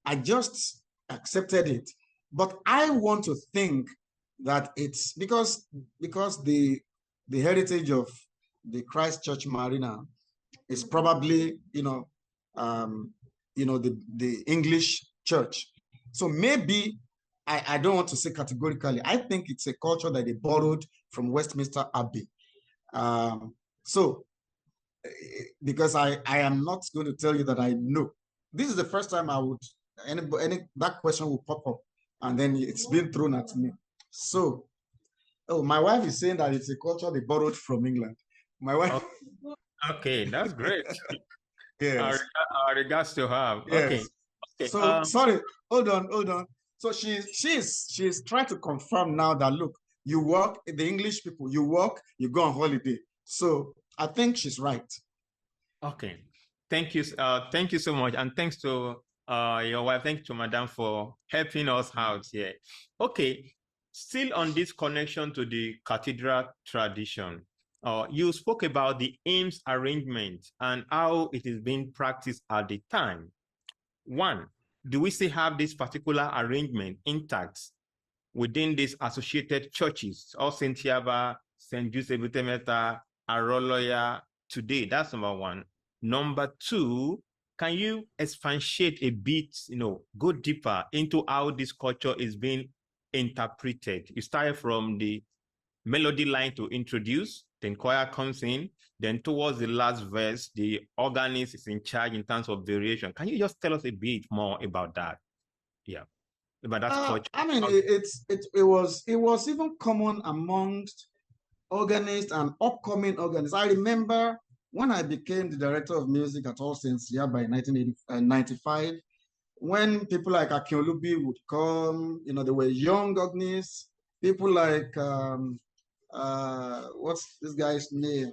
I just accepted it. But I want to think that it's because the heritage of the Christ Church Marina is probably the English church. So maybe I don't want to say categorically. I think it's a culture that they borrowed from Westminster Abbey. So because I am not going to tell you that I know. This is the first time I would that question will pop up, and then it's been thrown at me. So, my wife is saying that it's a culture they borrowed from England. My wife. Okay, that's great. Yes. Our regards to her. Yes. Okay. So sorry. Hold on. So she's trying to confirm now that, look, you work, the English people, you work, you go on holiday. So I think she's right. Okay. Thank you. Thank you so much. And thanks to your wife. Thank you to Madam for helping us out here. Okay. Still on this connection to the cathedral tradition, you spoke about the hymns arrangement and how it is being practiced at the time. One, do we still have this particular arrangement intact within these associated churches, all Saint Yaba, Saint Joseph Butemeta, Aroloya today? That's number one. Number two, can you expatiate a bit, go deeper into how this culture is being interpreted? You started from the melody line to introduce, then choir comes in, then towards the last verse, the organist is in charge in terms of variation. Can you just tell us a bit more about that? Yeah, about that culture. I mean, it was even common amongst organists and upcoming organists. I remember when I became the director of music at All Saints Yaba in 1995, when people like Akiolubi would come, they were young organists, people like what's this guy's name?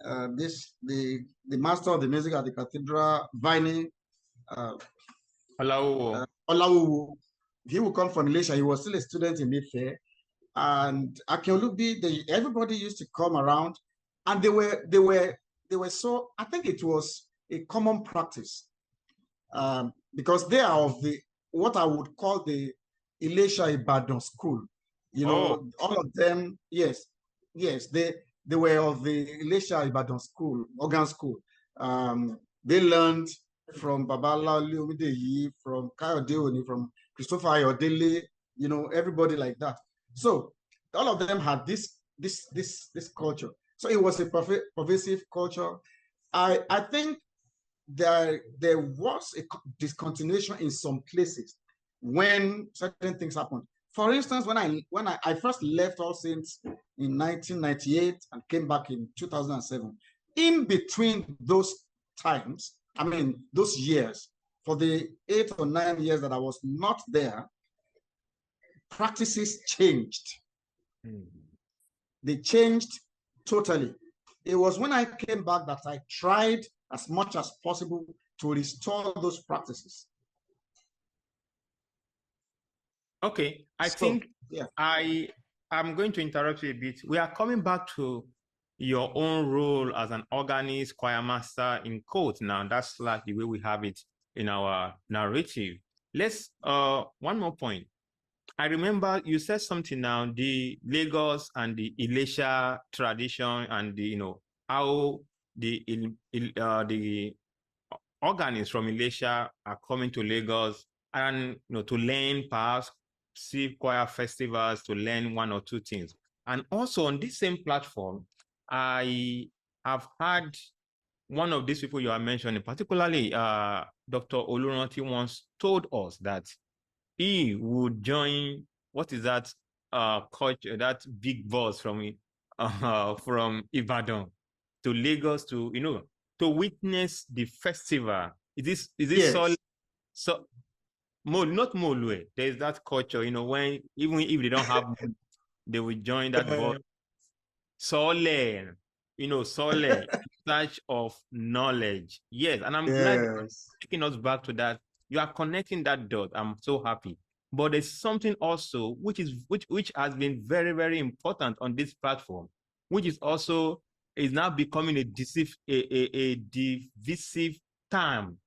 The master of the music at the cathedral, Vini, Olawu. He would come from Malaysia. He was still a student in Ife, and Akiolubi. Everybody used to come around, and they were so. I think it was a common practice, because they are of what I would call the Ilesha Ibadan school. All of them, yes, they were of the Ilesha Ibadan school, organ school. They learned from Babala Oludaisi, from Kayode Oni, from Christopher Ayorinde, everybody like that. So all of them had this culture. So it was a pervasive culture. I think there was a discontinuation in some places when certain things happened. For instance, when I first left All Saints in 1998 and came back in 2007, in between those times, I mean, those years, for the 8 or 9 years that I was not there, practices changed. They changed totally. It was when I came back that I tried as much as possible to restore those practices. Okay, I think I'm going to interrupt you a bit. We are coming back to your own role as an organist, choirmaster in quotes now. That's like the way we have it in our narrative. Let's, one more point. I remember you said something now, the Lagos and the Ilesha tradition and the, how the organists from Ilesha are coming to Lagos and, to learn, perhaps see choir festivals, to learn one or two things. And also on this same platform, I have had one of these people you are mentioning, particularly Dr. Oluranti once told us that he would join, what is that culture, that big boss from Ibadan to Lagos to to witness the festival. Is this yes. not Molue? There's that culture, when even if they don't have money, they will join that boss. Sole, Sole, in search of knowledge. Yes, and I'm glad taking us back to that. You are connecting that dot. I'm so happy. But there's something also which has been very, very important on this platform, which is now becoming a divisive term.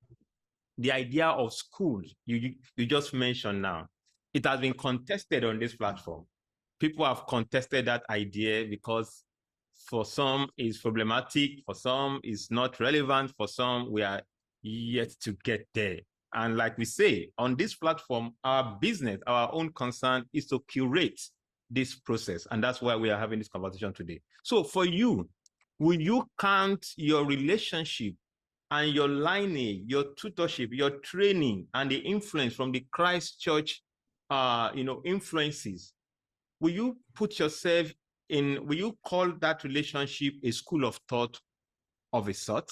The idea of schools you just mentioned now. It has been contested on this platform. People have contested that idea because for some it's problematic, for some it's not relevant, for some we are yet to get there. And like we say, on this platform, our business, our own concern is to curate this process. And that's why we are having this conversation today. So for you, will you count your relationship and your lineage, your tutorship, your training, and the influence from the Christ Church, influences? Will you put yourself will you call that relationship a school of thought of a sort?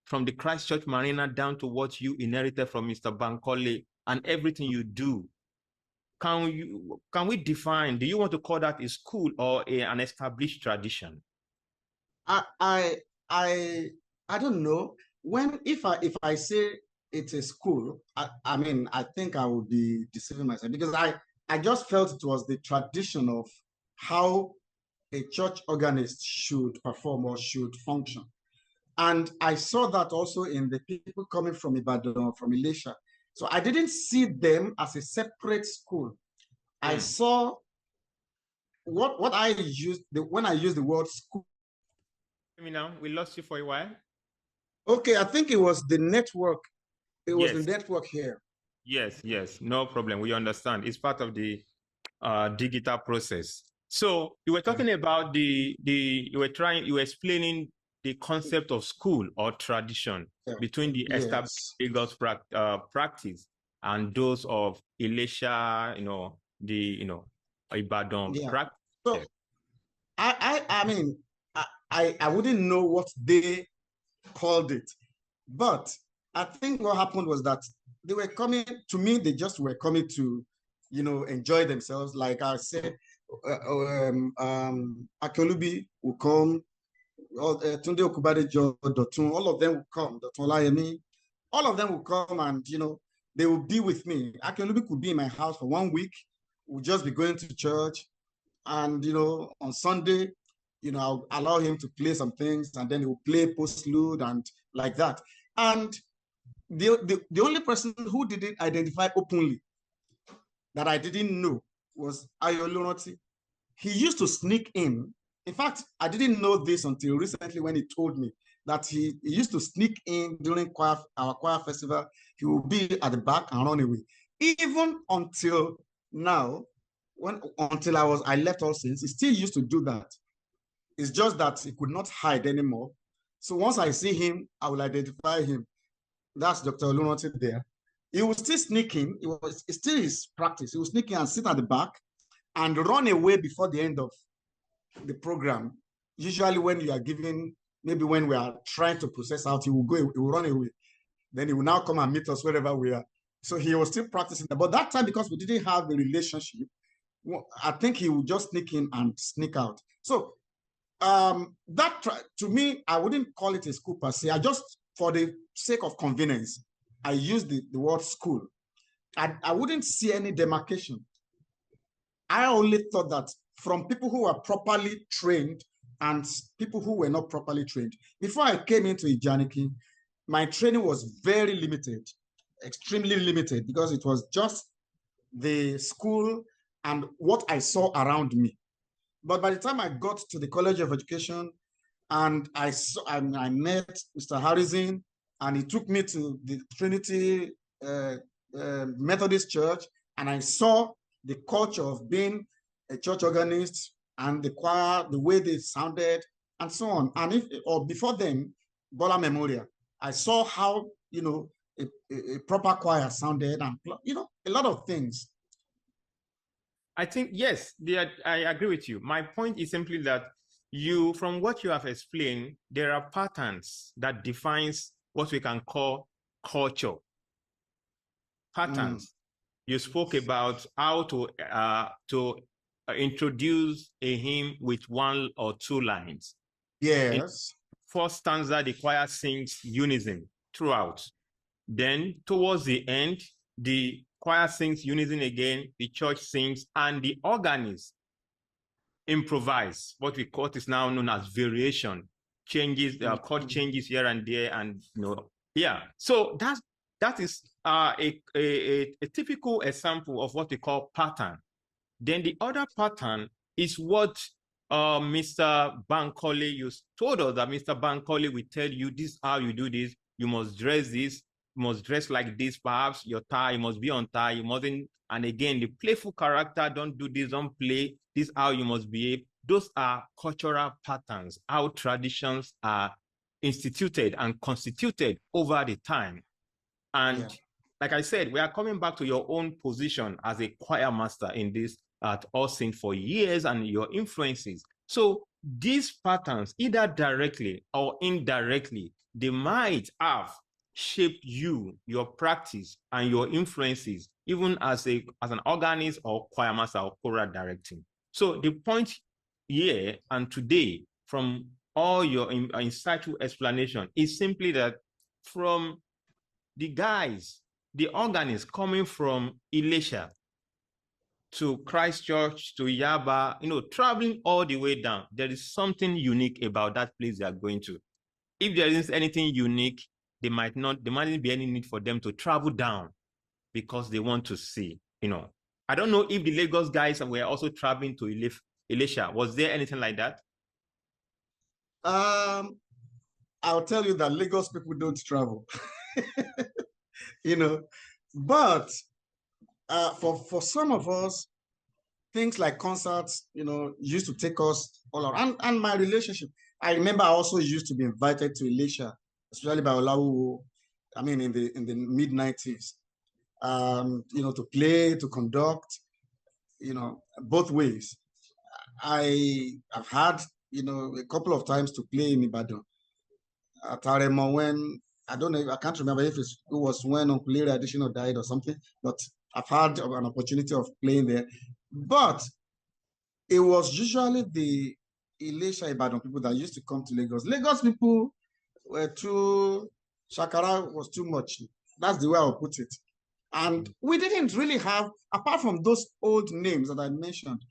From the Christ Church Marina down to what you inherited from Mr. Bankole and everything you do. Can we define, do you want to call that a school or an established tradition? I don't know. If I say it's a school, I mean, I think I would be deceiving myself, because I just felt it was the tradition of how a church organist should perform or should function. And I saw that also in the people coming from Ibadan, from Ilesha. So I didn't see them as a separate school. I saw what I used when I used the word school. Let me now. We lost you for a while. Okay, I think it was the network. It was the Yes. network here. Yes. No problem. We understand. It's part of the digital process. So you were talking about you were explaining the concept of school or tradition between the established Lagos practice and those of Ilesha, Ibadan practice. So I mean, I wouldn't know what they called it, but I think what happened was that they were coming to me. They just were coming to, enjoy themselves. Like I said, Akolubi will come, Tunde Okubadejo, Dotun, all of them will come. Dotun Olayemi, all of them will come, and they will be with me. Akolubi could be in my house for 1 week. We'll just be going to church, and on Sunday, I'll allow him to play some things, and then he will play postlude and like that. And the only person who didn't identify openly that I didn't know was Ayorinde. He used to sneak in. In fact, I didn't know this until recently when he told me that he used to sneak in during our choir festival. He would be at the back and run away. Even until now, until I left All Saints, he still used to do that. It's just that he could not hide anymore. So once I see him, I will identify him. That's Dr. Oludaisi there. He was still sneaking. It's still his practice. He was sneaking and sit at the back and run away before the end of the program. Usually when you are giving, maybe when we are trying to process out, he will run away. Then he will now come and meet us wherever we are. So he was still practicing. But that time, because we didn't have the relationship, I think he would just sneak in and sneak out. So to me, I wouldn't call it a school per se. I just, for the sake of convenience, I use the word school. I wouldn't see any demarcation. I only thought that from people who were properly trained and people who were not properly trained. Before I came into Ijaniki, my training was very limited, extremely limited, because it was just the school and what I saw around me. But by the time I got to the College of Education and I met Mr. Harrison, and he took me to the Trinity Methodist Church, and I saw the culture of being a church organist and the choir, the way they sounded, and so on. And before then, Bola Memorial, I saw how a proper choir sounded, and a lot of things. I think yes, I agree with you. My point is simply that from what you have explained, there are patterns that defines what we can call culture. Patterns. You spoke about how to introduce a hymn with 1 or 2 lines. Yes. In first stanza, the choir sings unison throughout. Then towards the end, the choir sings unison again, the church sings, and the organist improvise, what is now known as variation, changes, chord changes here and there, and yeah. So that is a typical example of what we call pattern. Then the other pattern is what Mr. Bankole, you told us that Mr. Bankole will tell you, this is how you do this, you must dress this, you must dress like this, perhaps your tie must be on tie, you mustn't, and again, the playful character, don't do this, don't play, this is how you must behave. Those are cultural patterns, how traditions are instituted and constituted over the time. And like I said, we are coming back to your own position as a choir master in this at All Saints for years and your influences. So these patterns, either directly or indirectly, they might have shaped you, your practice, and your influences, even as an organist or choir master or choral directing. So the point here and today, from all your insightful explanation, is simply that from the guys, the organist coming from Ilesha to Christchurch to Yaba, traveling all the way down, there is something unique about that place they are going to. If there isn't anything unique, there mightn't be any need for them to travel down, because they want to see, I don't know if the Lagos guys were also traveling to Elisha. Was there anything like that? I'll tell you that Lagos people don't travel, you know, but for some of us, things like concerts, used to take us all around. And my relationship, I remember I also used to be invited to Elisha, especially by Olawu, I mean, in the mid-90s, to play, to conduct, both ways. I've had, a couple of times to play in Ibadan. At Aremo when, I don't know, I can't remember if it was when Uncle Larry Additional died or something, but I've had an opportunity of playing there. But it was usually the Elisha Ibadan people that used to come to Lagos. Lagos people were too, Shakara was too much. That's the way I would put it. And we didn't really have, apart from those old names that I mentioned,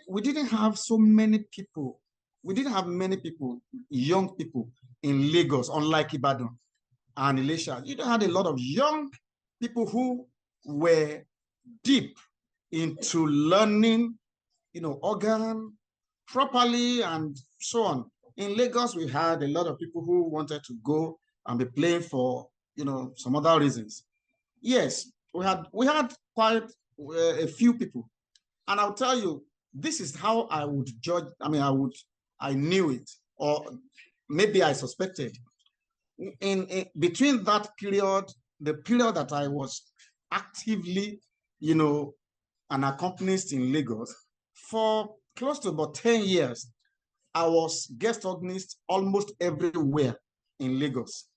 we didn't have so many people. We didn't have many people, young people in Lagos, unlike Ibadan and Elisha. You had a lot of young people who were deep into learning, organ properly and so on. In Lagos, we had a lot of people who wanted to go and be playing for, some other reasons. Yes, we had quite a few people. And I'll tell you, this is how I would judge. I mean, I knew it, or maybe I suspected. In between that period, the period that I was actively, an accompanist in Lagos, for close to about 10 years, I was guest organist almost everywhere in Lagos.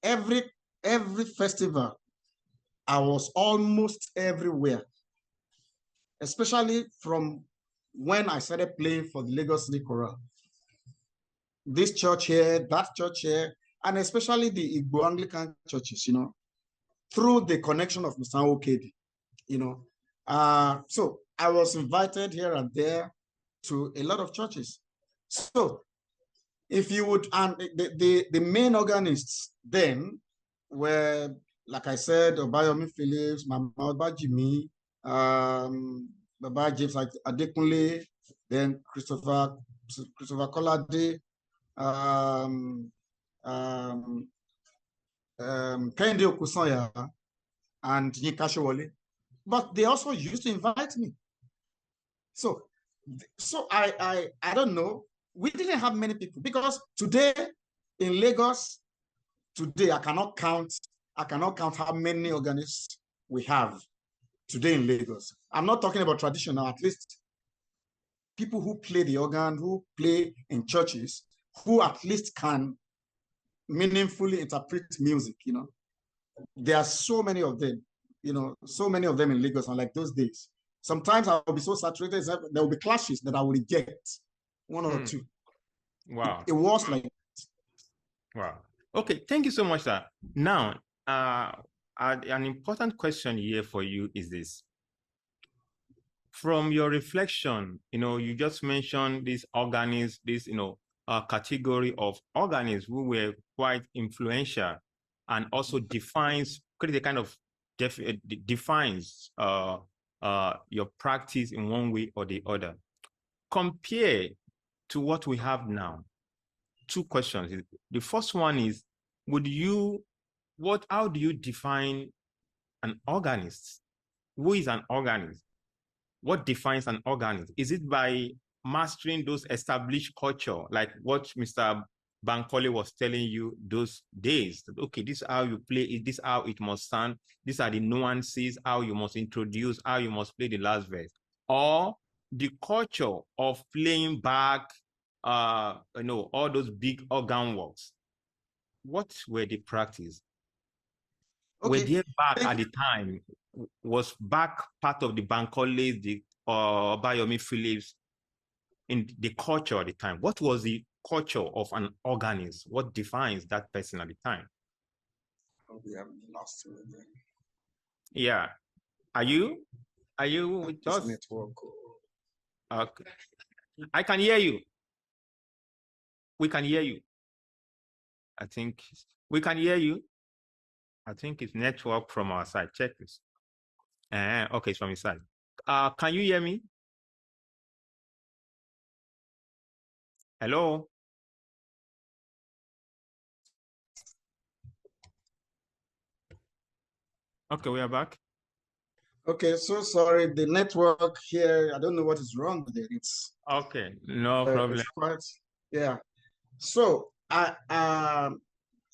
Every festival, I was almost everywhere, especially from when I started playing for the Lagos City Choral. This church here, that church here, and especially the Igbo Anglican churches, through the connection of Mr. Okedi, so I was invited here and there to a lot of churches. So if you would, and the main organists then were, like I said, Obayomi Phillips, Mama Obajimi, Baba James Adekunle, then Christopher Kolade, Kehinde Okusanya, and Yinka Showole. But they also used to invite me. So I don't know. We didn't have many people because today in Lagos, I cannot count how many organists we have today in Lagos. I'm not talking about traditional, at least people who play the organ, who play in churches, who at least can meaningfully interpret music, There are so many of them, so many of them in Lagos, unlike those days. Sometimes I will be so saturated, there will be clashes that I will reject, one or two. Wow. It was like that. Wow. Okay, thank you so much, sir. Now, an important question here for you is this. From your reflection, you just mentioned this organist, this, category of organists who were quite influential and also defines your practice in one way or the other. Compare to what we have now. Two questions. The first one is, how do you define an organist? Who is an organist? What defines an organist? Is it by mastering those established culture, like what Mr. Bankole was telling you those days? Okay, this is how you play, this is how it must sound, these are the nuances, how you must introduce, how you must play the last verse. Or the culture of playing back, all those big organ works. What were the practice? Okay. Were they back at the time? Was back part of the Bankole, the Obayomi Phillips in the culture at the time? What was the culture of an organist? What defines that person at the time? We have lost him again. Yeah. Are you with us? Network. Okay. I can hear you. We can hear you. I think we can hear you. I think it's network from our side. Check this. Okay, it's from his side. Can you hear me? Hello? Okay, we are back. Okay, so sorry, the network here, I don't know what is wrong with it. It's okay, no problem. It's quite, yeah. So I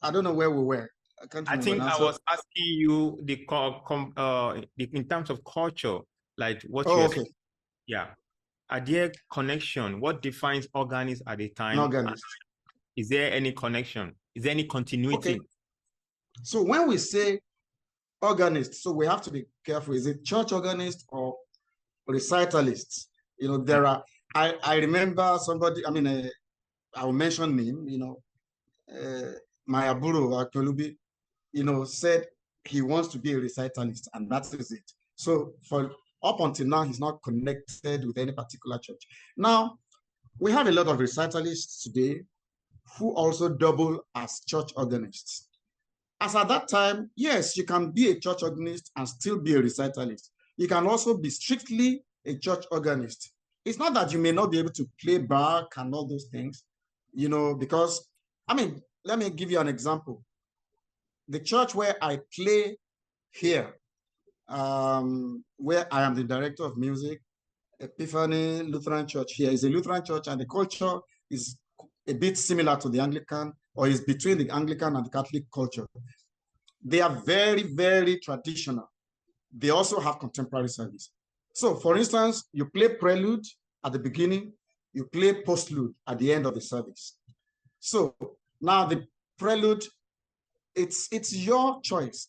don't know where we were. I can't I remember think now. I So was asking you in terms of culture, like what you oh, are, okay, yeah. Are there connection? What defines organist at the an time? organist. Is there any connection? Is there any Okay, continuity? so when we say organist, so we have to be careful. Is it church organist or recitalists? You know, Mm. there are. I remember somebody. I mean, I will mention name. You know, my aburo Akolubi, you know, said he wants to be a recitalist, and that is it. So for up until now, he's not connected with any particular church. Now, we have a lot of recitalists today who also double as church organists. As at that time, yes, you can be a church organist and still be a recitalist. You can also be strictly a church organist. It's not that you may not be able to play back and all those things, you know, because, I mean, let me give you an example. The church where I play here, where I am the director of music, Epiphany Lutheran Church here is a Lutheran church, and the culture is a bit similar to the Anglican, or is between the Anglican and the Catholic culture. They are very, very traditional. They also have contemporary service. So, for instance, you play prelude at the beginning, you play postlude at the end of the service. So now the prelude, it's your choice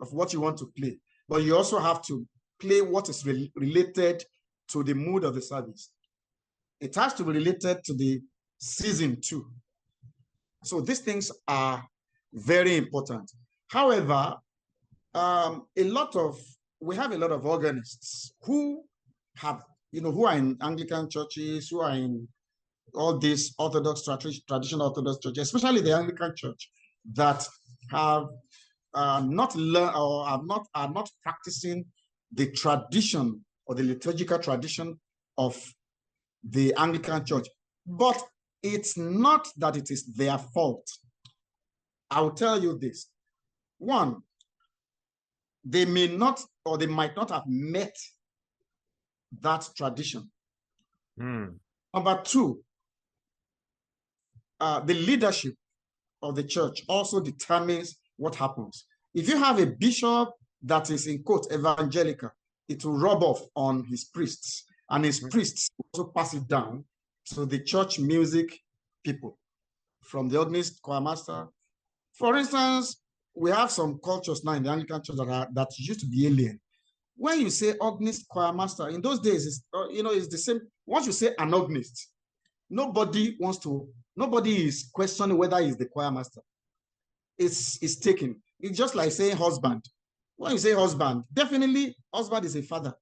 of what you want to play, but you also have to play what is related to the mood of the service. It has to be related to the season too. So these things are very important. However, we have a lot of organists who have, you know, who are in Anglican churches, who are in all these orthodox traditional orthodox churches, especially the Anglican church, that have not learned or are not practicing the tradition or the liturgical tradition of the Anglican church. But it's not that it is their fault. I will tell you this. One, they may not or they might not have met that tradition. Mm. Number two, the leadership of the church also determines what happens. If you have a bishop that is in quote evangelical, it will rub off on his priests, and his priests also pass it down to the church music people, from the organist, choirmaster. For instance, we have some cultures now in the Anglican church that used to be alien. When you say organist, choirmaster, in those days, it's the same. Once you say an organist, nobody is questioning whether he's the choirmaster. It's taken. It's just like saying husband. When you say husband, definitely husband is a father.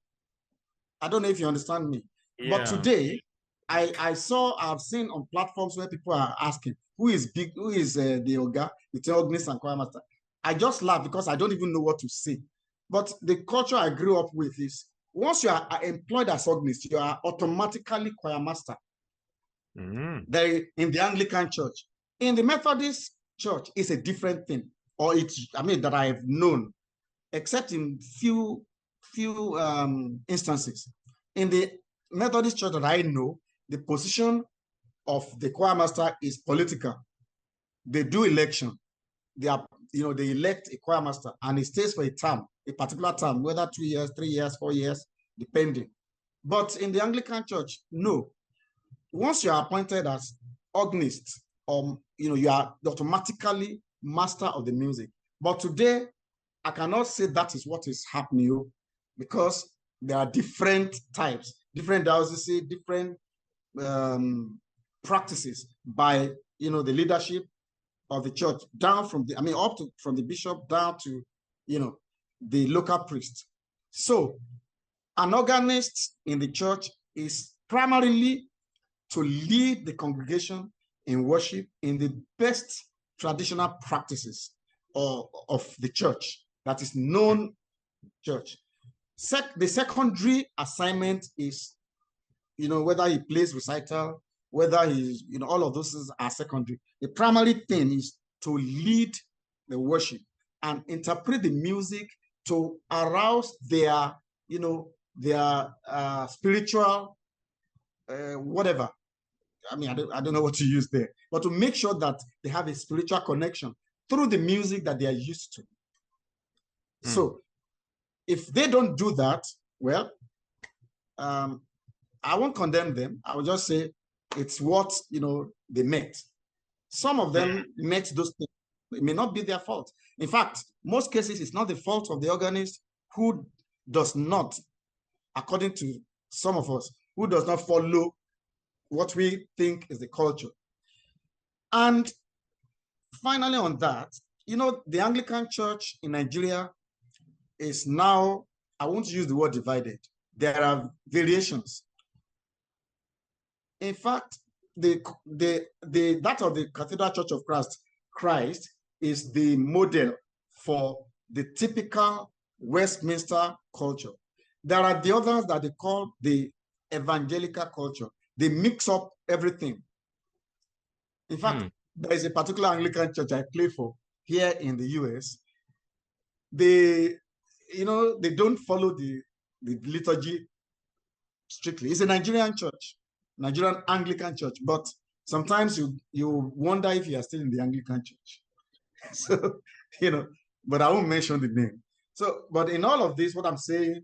I don't know if you understand me. But Yeah. today, I've seen on platforms where people are asking who is the Oga between organist and choirmaster. I just laugh because I don't even know what to say. But the culture I grew up with is once you are employed as organist, you are automatically choirmaster. They in the Anglican church. In the Methodist church, it's a different thing, or that I have known, except in few instances. In the Methodist church that I know, the position of the choirmaster is political. They do election. They elect a choirmaster, and he stays for a particular term, whether 2 years, 3 years, 4 years, depending. But in the Anglican church, no. Once you are appointed as organist, you are automatically master of the music. But today, I cannot say that is what is happening, because there are different types, different dioceses, different practices by the leadership of the church, down from from the bishop down to the local priest. So an organist in the church is primarily to lead the congregation in worship in the best traditional practices of the church that is known church. The secondary assignment is, whether he plays recital, whether he's, all of those things are secondary. The primary thing is to lead the worship and interpret the music to arouse their, spiritual, whatever. I mean, I don't know what to use there, but to make sure that they have a spiritual connection through the music that they are used to. So if they don't do that, well, I won't condemn them. I will just say it's what, they met. Some of them met those things. It may not be their fault. In fact, most cases, it's not the fault of the organist who does not, according to some of us, who does not follow what we think is the culture. And finally on that, the Anglican Church in Nigeria is now, I won't use the word divided. There are variations. In fact, that of the Cathedral Church of Christ is the model for the typical Westminster culture. There are the others that they call the evangelical culture. They mix up everything. In fact, there is a particular Anglican church I play for here in the US. They don't follow the liturgy strictly. It's a Nigerian church, Nigerian Anglican church, but sometimes you wonder if you are still in the Anglican church. So, but I won't mention the name. So, but in all of this, what I'm saying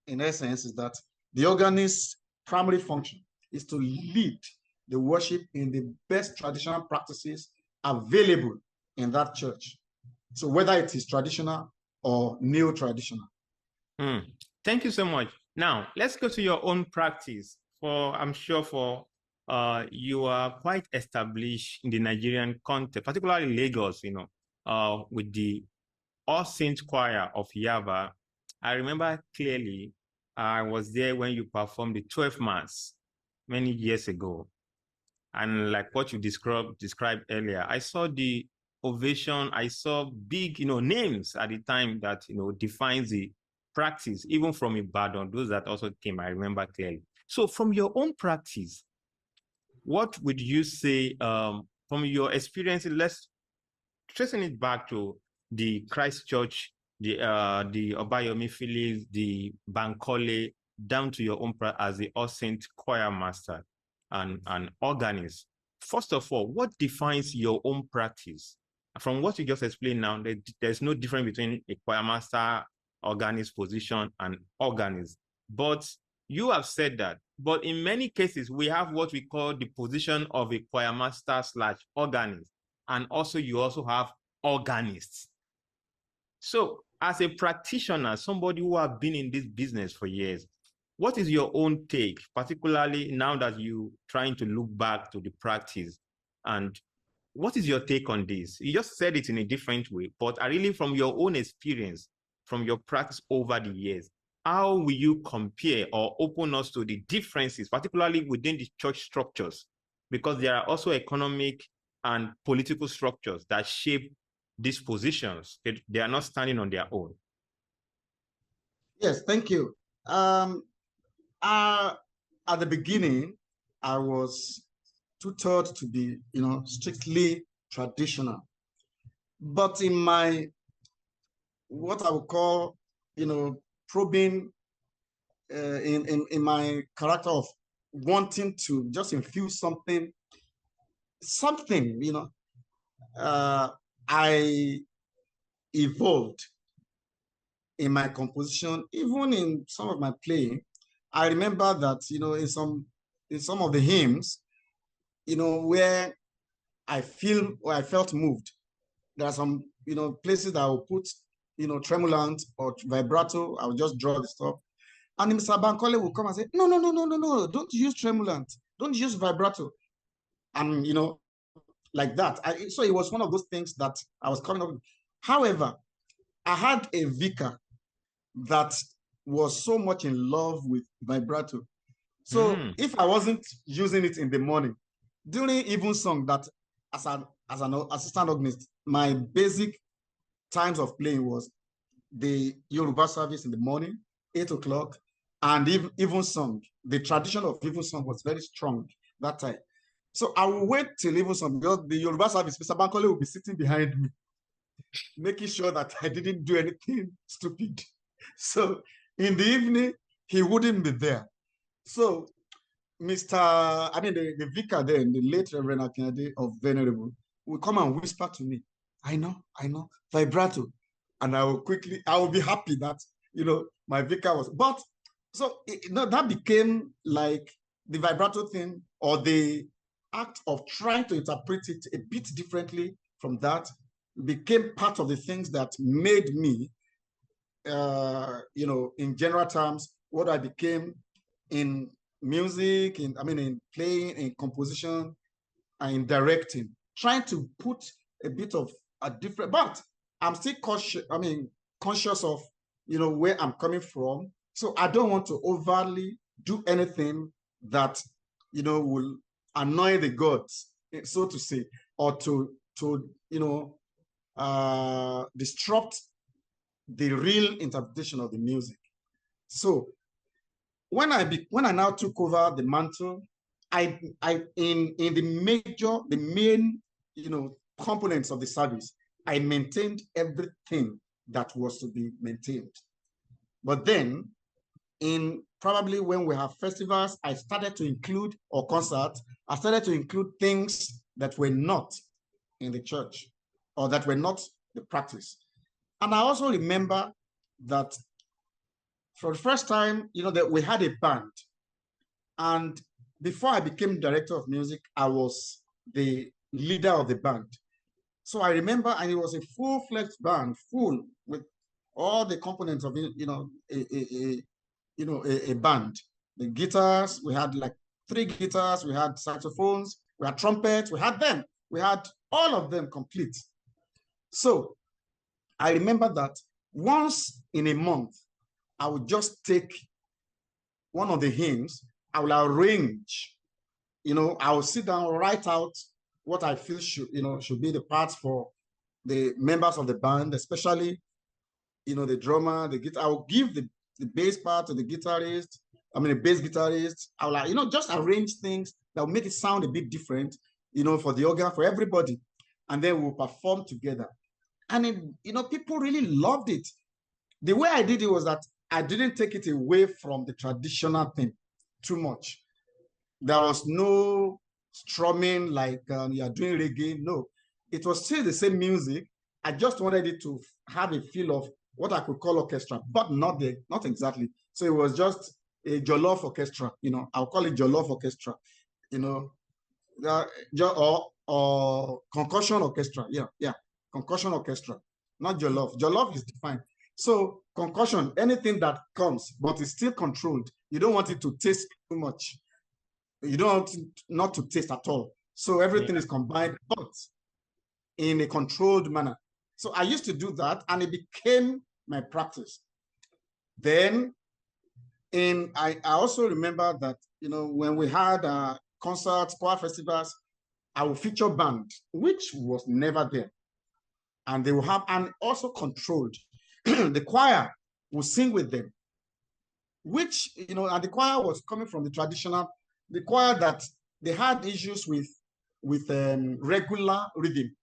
in essence is that the organist's primary function is to lead the worship in the best traditional practices available in that church. So whether it is traditional or neo-traditional. Thank you so much. Now, let's go to your own practice. I'm sure you are quite established in the Nigerian context, particularly Lagos, with the All Saints Choir of Yaba. I remember clearly I was there when you performed the 12th Mass many years ago. And like what you described earlier, I saw the ovation. I saw big, names at the time that, defines the practice, even from Ibadan, those that also came, I remember clearly. So from your own practice, what would you say, from your experience, let's tracing it back to the Christ Church, the Obayomi Phillips, the Bankole, down to your own as the All Saint Choir Master and organist. First of all, what defines your own practice? From what you just explained now, there's no difference between a choir master, organist position, and organist. But you have said that. But in many cases, we have what we call the position of a choir master / organist. And also, you also have organists. So as a practitioner, somebody who has been in this business for years, what is your own take, particularly now that you're trying to look back to the practice? And what is your take on this? You just said it in a different way, but really from your own experience, from your practice over the years, how will you compare or open us to the differences, particularly within the church structures? Because there are also economic and political structures that shape these positions. They are not standing on their own. Yes, thank you. At the beginning, I was taught to be, strictly traditional. But in my, what I would call, probing in my character of wanting to just infuse something, I evolved in my composition, even in some of my playing. I remember that, in some of the hymns, where I felt moved. There are some, places that I will put, tremulant or vibrato. I will just draw the stuff. And Mr. Bankole will come and say, no, don't use tremulant. Don't use vibrato. And, like that. So it was one of those things that I was coming up with. However, I had a vicar that was so much in love with vibrato. So if I wasn't using it in the morning, during even song that as an assistant organist, my basic times of playing was the Yoruba service in the morning 8 o'clock, and even song. The tradition of even song was very strong that time. So I will wait till even song, because the Yoruba service, Mr. Bankole will be sitting behind me, making sure that I didn't do anything stupid. So in the evening, he wouldn't be there. So the vicar then, the late Reverend Akinade of Venerable, will come and whisper to me, I know, vibrato. And I will be happy that, my vicar was, but so that became like the vibrato thing, or the act of trying to interpret it a bit differently from that became part of the things that made me, in general terms, what I became in music, in playing, in composition, and in directing, trying to put a bit of a different, but I'm still conscious of, where I'm coming from. So I don't want to overly do anything that, will annoy the gods, so to say, or to disrupt the real interpretation of the music. So when I now took over the mantle, in the main, components of the service, I maintained everything that was to be maintained. But then, in probably when we have festivals, I started to include, or concerts, I started to include things that were not in the church, or that were not the practice. And I also remember that for the first time, that we had a band. And before I became director of music, I was the leader of the band. So I remember, and it was a full-fledged band, full with all the components of a band. The guitars, we had like 3 guitars, we had saxophones, we had trumpets, we had all of them complete. So I remember that once in a month, I would just take one of the hymns, I will arrange, I will sit down, write out what I feel should be the parts for the members of the band, especially, the drummer, the guitar. I will give the bass part to the guitarist, the bass guitarist. I will, just arrange things that will make it sound a bit different, for the organ, for everybody. And then we'll perform together. And, people really loved it. The way I did it was that I didn't take it away from the traditional thing too much. There was no strumming like you are doing reggae. No, it was still the same music. I just wanted it to have a feel of what I could call orchestra, but not exactly. So it was just a jollof orchestra. I'll call it jollof orchestra. Or concussion orchestra. Yeah, concussion orchestra, not jollof. Jollof is defined. So concussion, anything that comes, but it's still controlled. You don't want it to taste too much. You don't want it not to taste at all. So everything is combined, but in a controlled manner. So I used to do that, and it became my practice. Then, I also remember that, when we had concerts, choir festivals, I will feature band, which was never there. And they will have, and also controlled. The choir will sing with them, which, and the choir was coming from the traditional, the choir that they had issues with regular rhythm.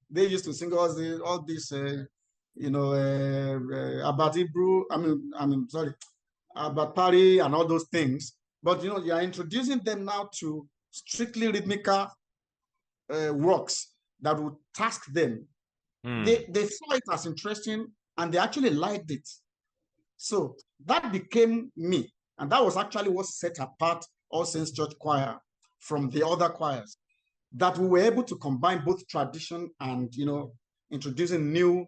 They used to sing all this, about Hebrew, about Pari and all those things. But, you are introducing them now to strictly rhythmical works that would task them. They saw it as interesting, and they actually liked it. So that became me. And that was actually what set apart All Saints Church Choir from the other choirs, that we were able to combine both tradition and, introducing new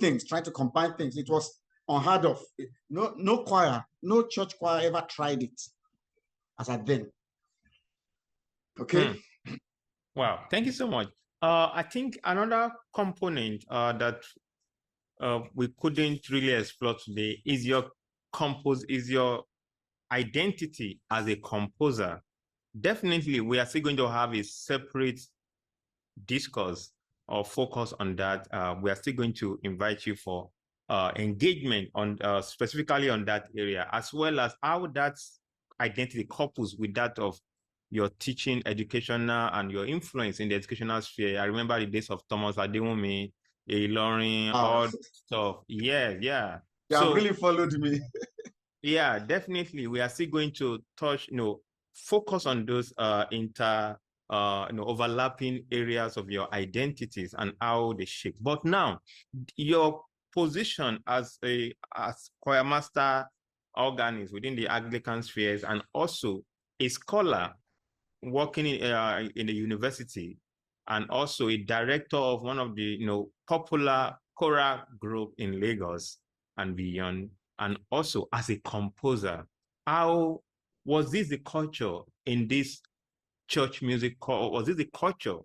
things, trying to combine things. It was unheard of. No choir, no church choir ever tried it as at then. Okay. Wow, thank you so much. I think another component that we couldn't really explore today is your identity as a composer. Definitely, we are still going to have a separate discourse or focus on that. We are still going to invite you for engagement on specifically on that area, as well as how that identity couples with that of your teaching, educational, and your influence in the educational sphere. I remember the days of Thomas Adewumi, Ilorin, all stuff. Yeah, yeah. You have really followed me. Yeah, definitely. We are still going to touch, focus on those overlapping areas of your identities and how they shape. But now, your position as choirmaster organist within the Anglican spheres, and also a scholar working in the university, and also a director of one of the popular choral group in Lagos and beyond, and also as a composer. How was this the culture in this church music? Was this the culture,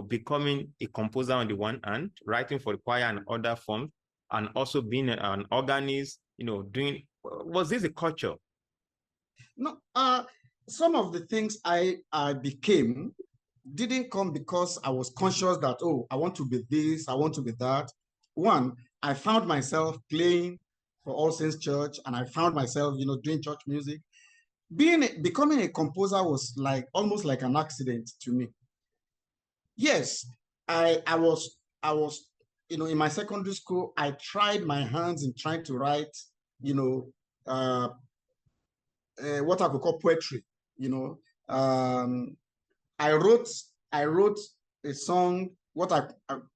becoming a composer on the one hand, writing for the choir and other forms, and also being an organist, was this a culture? No, some of the things I became didn't come because I was conscious that, oh, I want to be this, I want to be that. One, I found myself playing for All Saints Church, and I found myself, doing church music. Becoming a composer was almost like an accident to me. Yes, I was, in my secondary school, I tried my hands in trying to write, what I could call poetry. I wrote a song, what I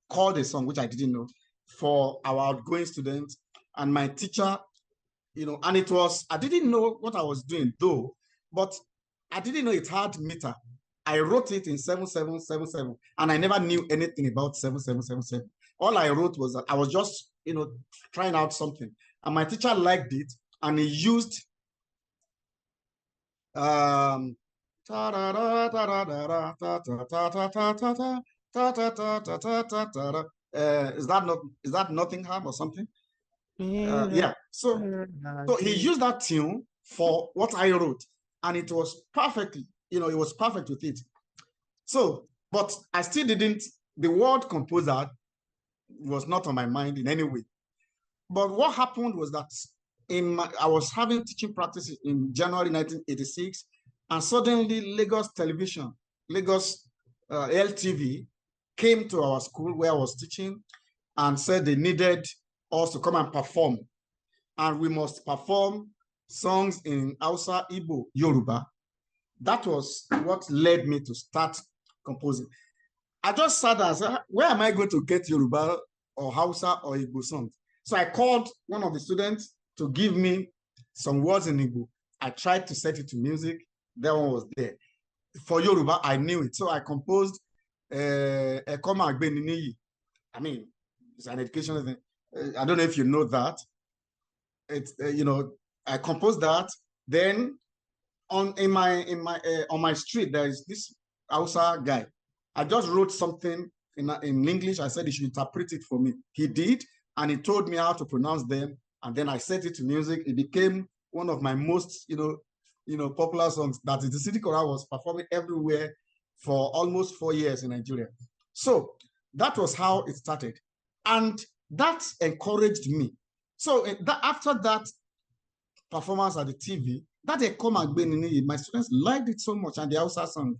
called a song, which I didn't know, for our outgoing students, and my teacher, and it was, I didn't know what I was doing though, but I didn't know it had meter. I wrote it in 7777, and I never knew anything about 7777. All I wrote was that I was just, trying out something, and my teacher liked it, and he used is that Nottingham or something? Yeah. So he used that tune for what I wrote, and it was perfectly, it was perfect with it. So, but I still didn't, the word composer was not on my mind in any way. But what happened was that I was having teaching practice in January 1986, and suddenly Lagos Television, Lagos LTV, came to our school where I was teaching and said they needed us to come and perform. And we must perform songs in Hausa, Igbo, Yoruba. That was what led me to start composing. I just sat there and said, where am I going to get Yoruba or Hausa or Igbo songs? So I called one of the students to give me some words in Igbo. I tried to set it to music. That one was there. For Yoruba, I knew it. So I composed Ekoma Agbeniniyi. I mean, it's an educational thing. I don't know if you know that. It's I composed that. Then on my street, there is this Hausa guy. I just wrote something in English. I said he should interpret it for me. He did, and he told me how to pronounce them. And then I set it to music. It became one of my most, popular songs. That is, the city choral was performing everywhere for almost 4 years in Nigeria. So that was how it started, and that encouraged me. So after that performance at the TV, that they come and my students liked it so much, and the Hausa song.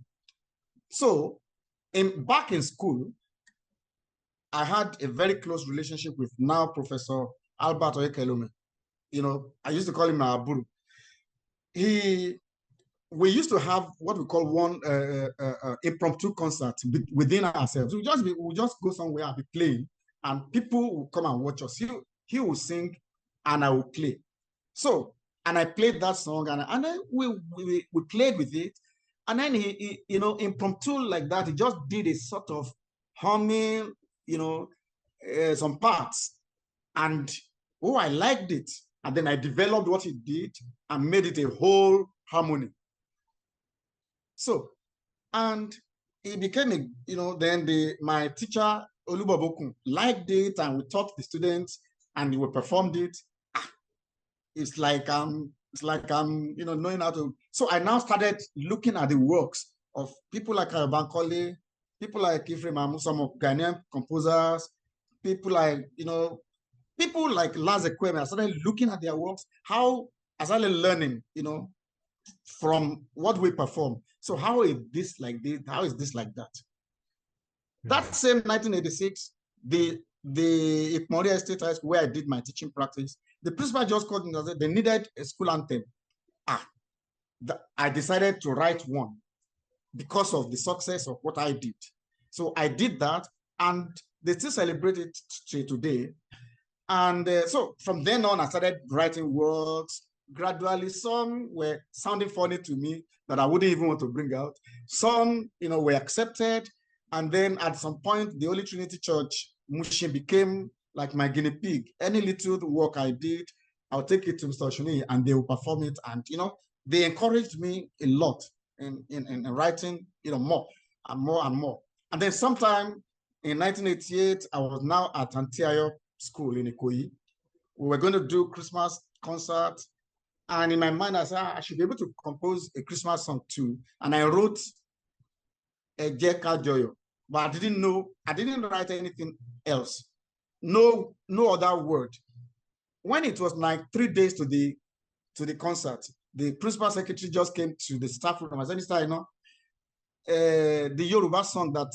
So back in school, I had a very close relationship with now Professor Albert Oyekelome. I used to call him my Aburu. We used to have what we call one impromptu concert within ourselves. We just go somewhere and be playing, and people will come and watch us. He will sing, and I will play. So, and I played that song, and then we played with it, and then he impromptu like that, he just did a sort of humming, some parts, and I liked it, and then I developed what he did and made it a whole harmony. So, and it became then my teacher Olubabokun liked it, and we taught the students, and we performed it. It's like I'm knowing how to. So I now started looking at the works of people like Bankole, people like Ifrem Amu, some of Ghanaian composers, people like people like Laz Ekweme, I started looking at their works, how I started learning, from what we perform. So how is this like this? How is this like that? That same 1986, the Ikmoria State High School, where I did my teaching practice, the principal just called me and said they needed a school anthem. I decided to write one because of the success of what I did. So I did that, and they still celebrate it today. And so from then on, I started writing works. Gradually, some were sounding funny to me that I wouldn't even want to bring out. Some, were accepted. And then at some point, the Holy Trinity Church, Mushin, became like my guinea pig. Any little work I did, I'll take it to Mr. Oshuni and they will perform it. And, they encouraged me a lot in writing, more and more and more. And then sometime in 1988, I was now at Antioch School in Ikoyi. We were going to do Christmas concert. And in my mind, I said, I should be able to compose a Christmas song too. And I wrote a Jeka Joyo, but I didn't write anything else. No other word. When it was like 3 days to the concert, the principal secretary just came to the staff room. I said, Mr. The Yoruba song that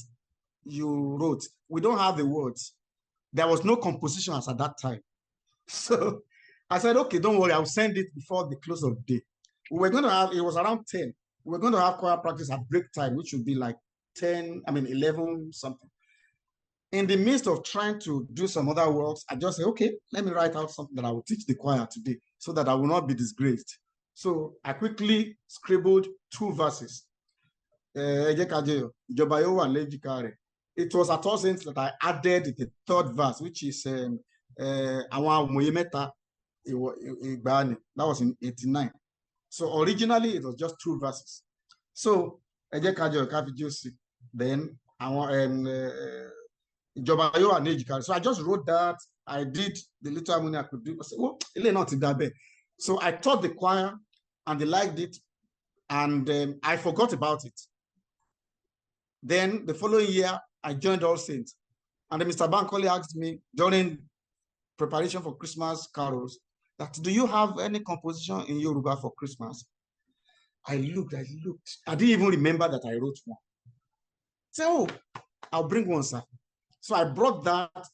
you wrote, we don't have the words. There was no composition as at that time. So I said, okay, don't worry, I'll send it before the close of the day. We were going to have, it was around 10. We were going to have choir practice at break time, which would be like 11 something. In the midst of trying to do some other works, I just said, okay, let me write out something that I will teach the choir today so that I will not be disgraced. So I quickly scribbled 2 verses. It was at all saints that I added the 3rd verse, which is that was in 89. So originally it was just 2 verses. So then so I just wrote that. I did the little harmony I could do. I said, so I taught the choir and they liked it, and I forgot about it. Then the following year, I joined All Saints. And then Mr. Bankole asked me during preparation for Christmas carols that, do you have any composition in Yoruba for Christmas? I looked. I didn't even remember that I wrote one. So, I'll bring one, sir. So I brought that.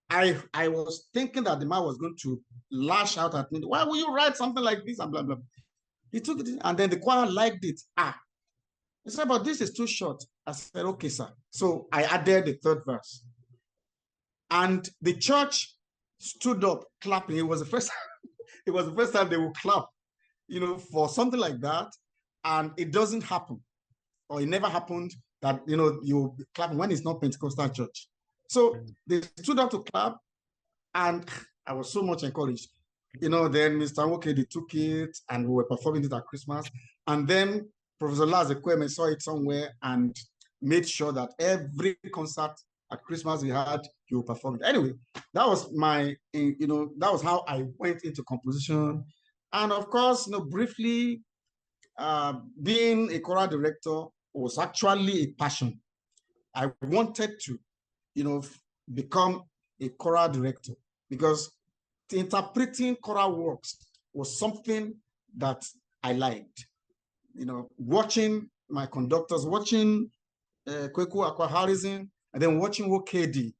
I was thinking that the man was going to lash out at me. Why will you write something like this? And blah, blah. He took it, and then the choir liked it. He said, but this is too short. I said, okay, sir. So I added the 3rd verse. And the church stood up clapping. It was the first time they would clap, for something like that. And it doesn't happen, or it never happened that, you clap when it's not Pentecostal church. So they stood up to clap, and I was so much encouraged. Then Mr. Nwokedi took it, and we were performing it at Christmas. And then Professor Laz Ekweme saw it somewhere and made sure that every concert at Christmas we had, he would perform it. Anyway, that was that was how I went into composition. And of course, briefly, being a choral director was actually a passion. I wanted to, become a choral director because interpreting choral works was something that I liked. Watching my conductors, watching Kweku Akwa Harrison, and then watching Wokedi,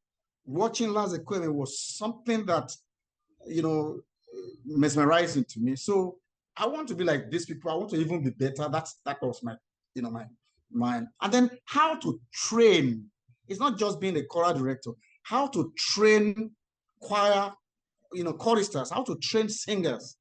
watching Laz Ekweme was something that, mesmerizing to me. So I want to be like these people. I want to even be better. That was my, mind. And then how to train. It's not just being a choral director. How to train choir, choristers. How to train singers,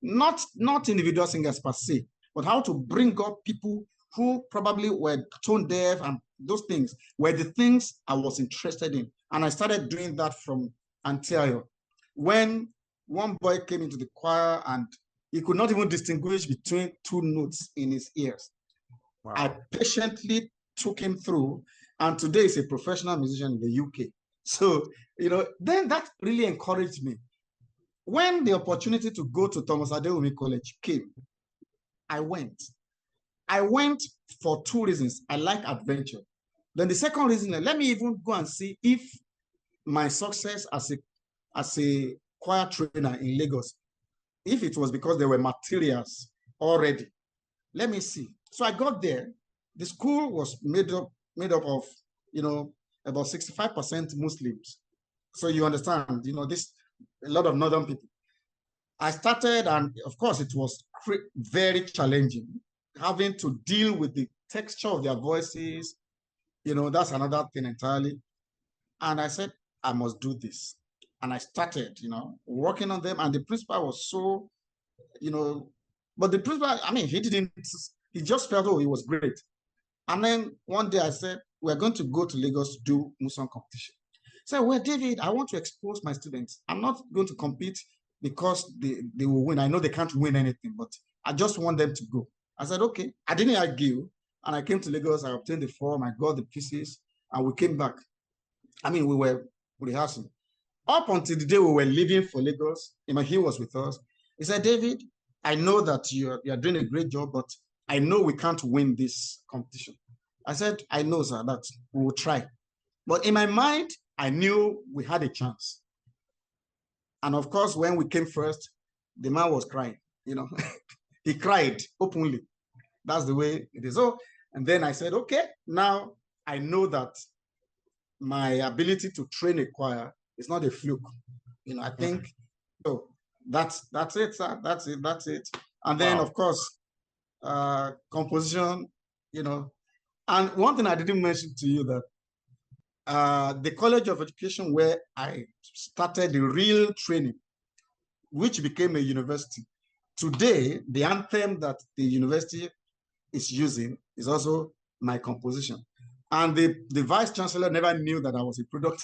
not individual singers per se, but how to bring up people who probably were tone deaf, and those things were the things I was interested in. And I started doing that from Antioch. When one boy came into the choir and he could not even distinguish between 2 notes in his ears. Wow. I patiently took him through, and today he's a professional musician in the UK. So, then that really encouraged me. When the opportunity to go to Thomas Adewumi College came, I went. I went for 2 reasons. I like adventure. Then the second reason, let me even go and see if my success as a as a choir trainer in Lagos. If it was because there were materials already, let me see. So I got there. The school was made up of, about 65% Muslims. So you understand, this a lot of northern people. I started, and of course, it was very challenging, having to deal with the texture of their voices. That's another thing entirely. And I said, I must do this. And I started, working on them. And the principal was so, but the principal, I mean, he just felt, oh, it was great. And then one day I said, we're going to go to Lagos to do Muson competition. So, well, David, I want to expose my students. I'm not going to compete because they will win. I know they can't win anything, but I just want them to go. I said, okay. I didn't argue. And I came to Lagos. I obtained the form. I got the pieces. And we came back. I mean, we were rehearsing. Up until the day we were leaving for Lagos, he was with us. He said, David, I know that you're doing a great job, but I know we can't win this competition. I said, I know, sir, that we will try. But in my mind, I knew we had a chance. And of course, when we came first, the man was crying, He cried openly. That's the way it is. So, and then I said, okay, now I know that my ability to train a choir is not a fluke. I think so. That's it, sir. That's it. And then, of course, composition, And one thing I didn't mention to you that the College of Education where I started the real training, which became a university. Today, the anthem that the university is using is also my composition. And the vice chancellor never knew that I was a product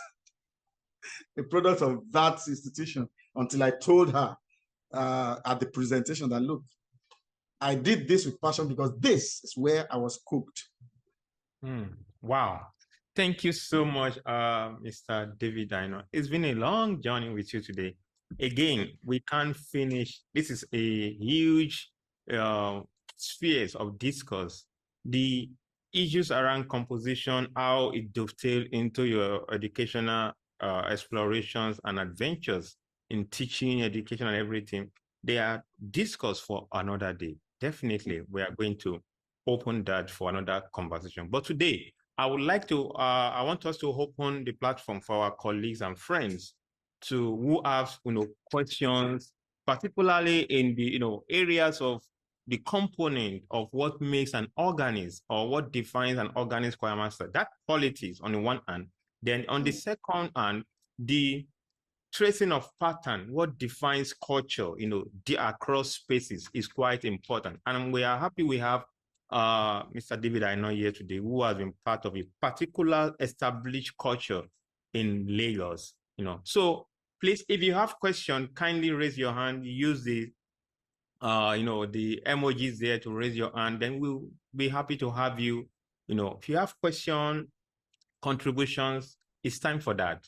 of that institution until I told her at the presentation that, look, I did this with passion because this is where I was cooked. Wow. Thank you so much, Mr. David Aina. It's been a long journey with you today. Again, we can't finish. This is a huge spheres of discourse. The issues around composition, how it dovetails into your educational explorations and adventures in teaching, education, and everything, they are discussed for another day. Definitely, we are going to open that for another conversation. But today, I would like to, I want us to open the platform for our colleagues and friends who have, questions, particularly in the, areas of the component of what makes an organist or what defines an organist choir master. That qualities on the one hand. Then on the second hand, the tracing of pattern, what defines culture, across spaces is quite important. And we are happy we have Mr. David Aina here today, who has been part of a particular established culture in Lagos. So please, if you have questions, kindly raise your hand. Use the the emojis there to raise your hand. Then we'll be happy to have you. If you have questions, contributions, it's time for that.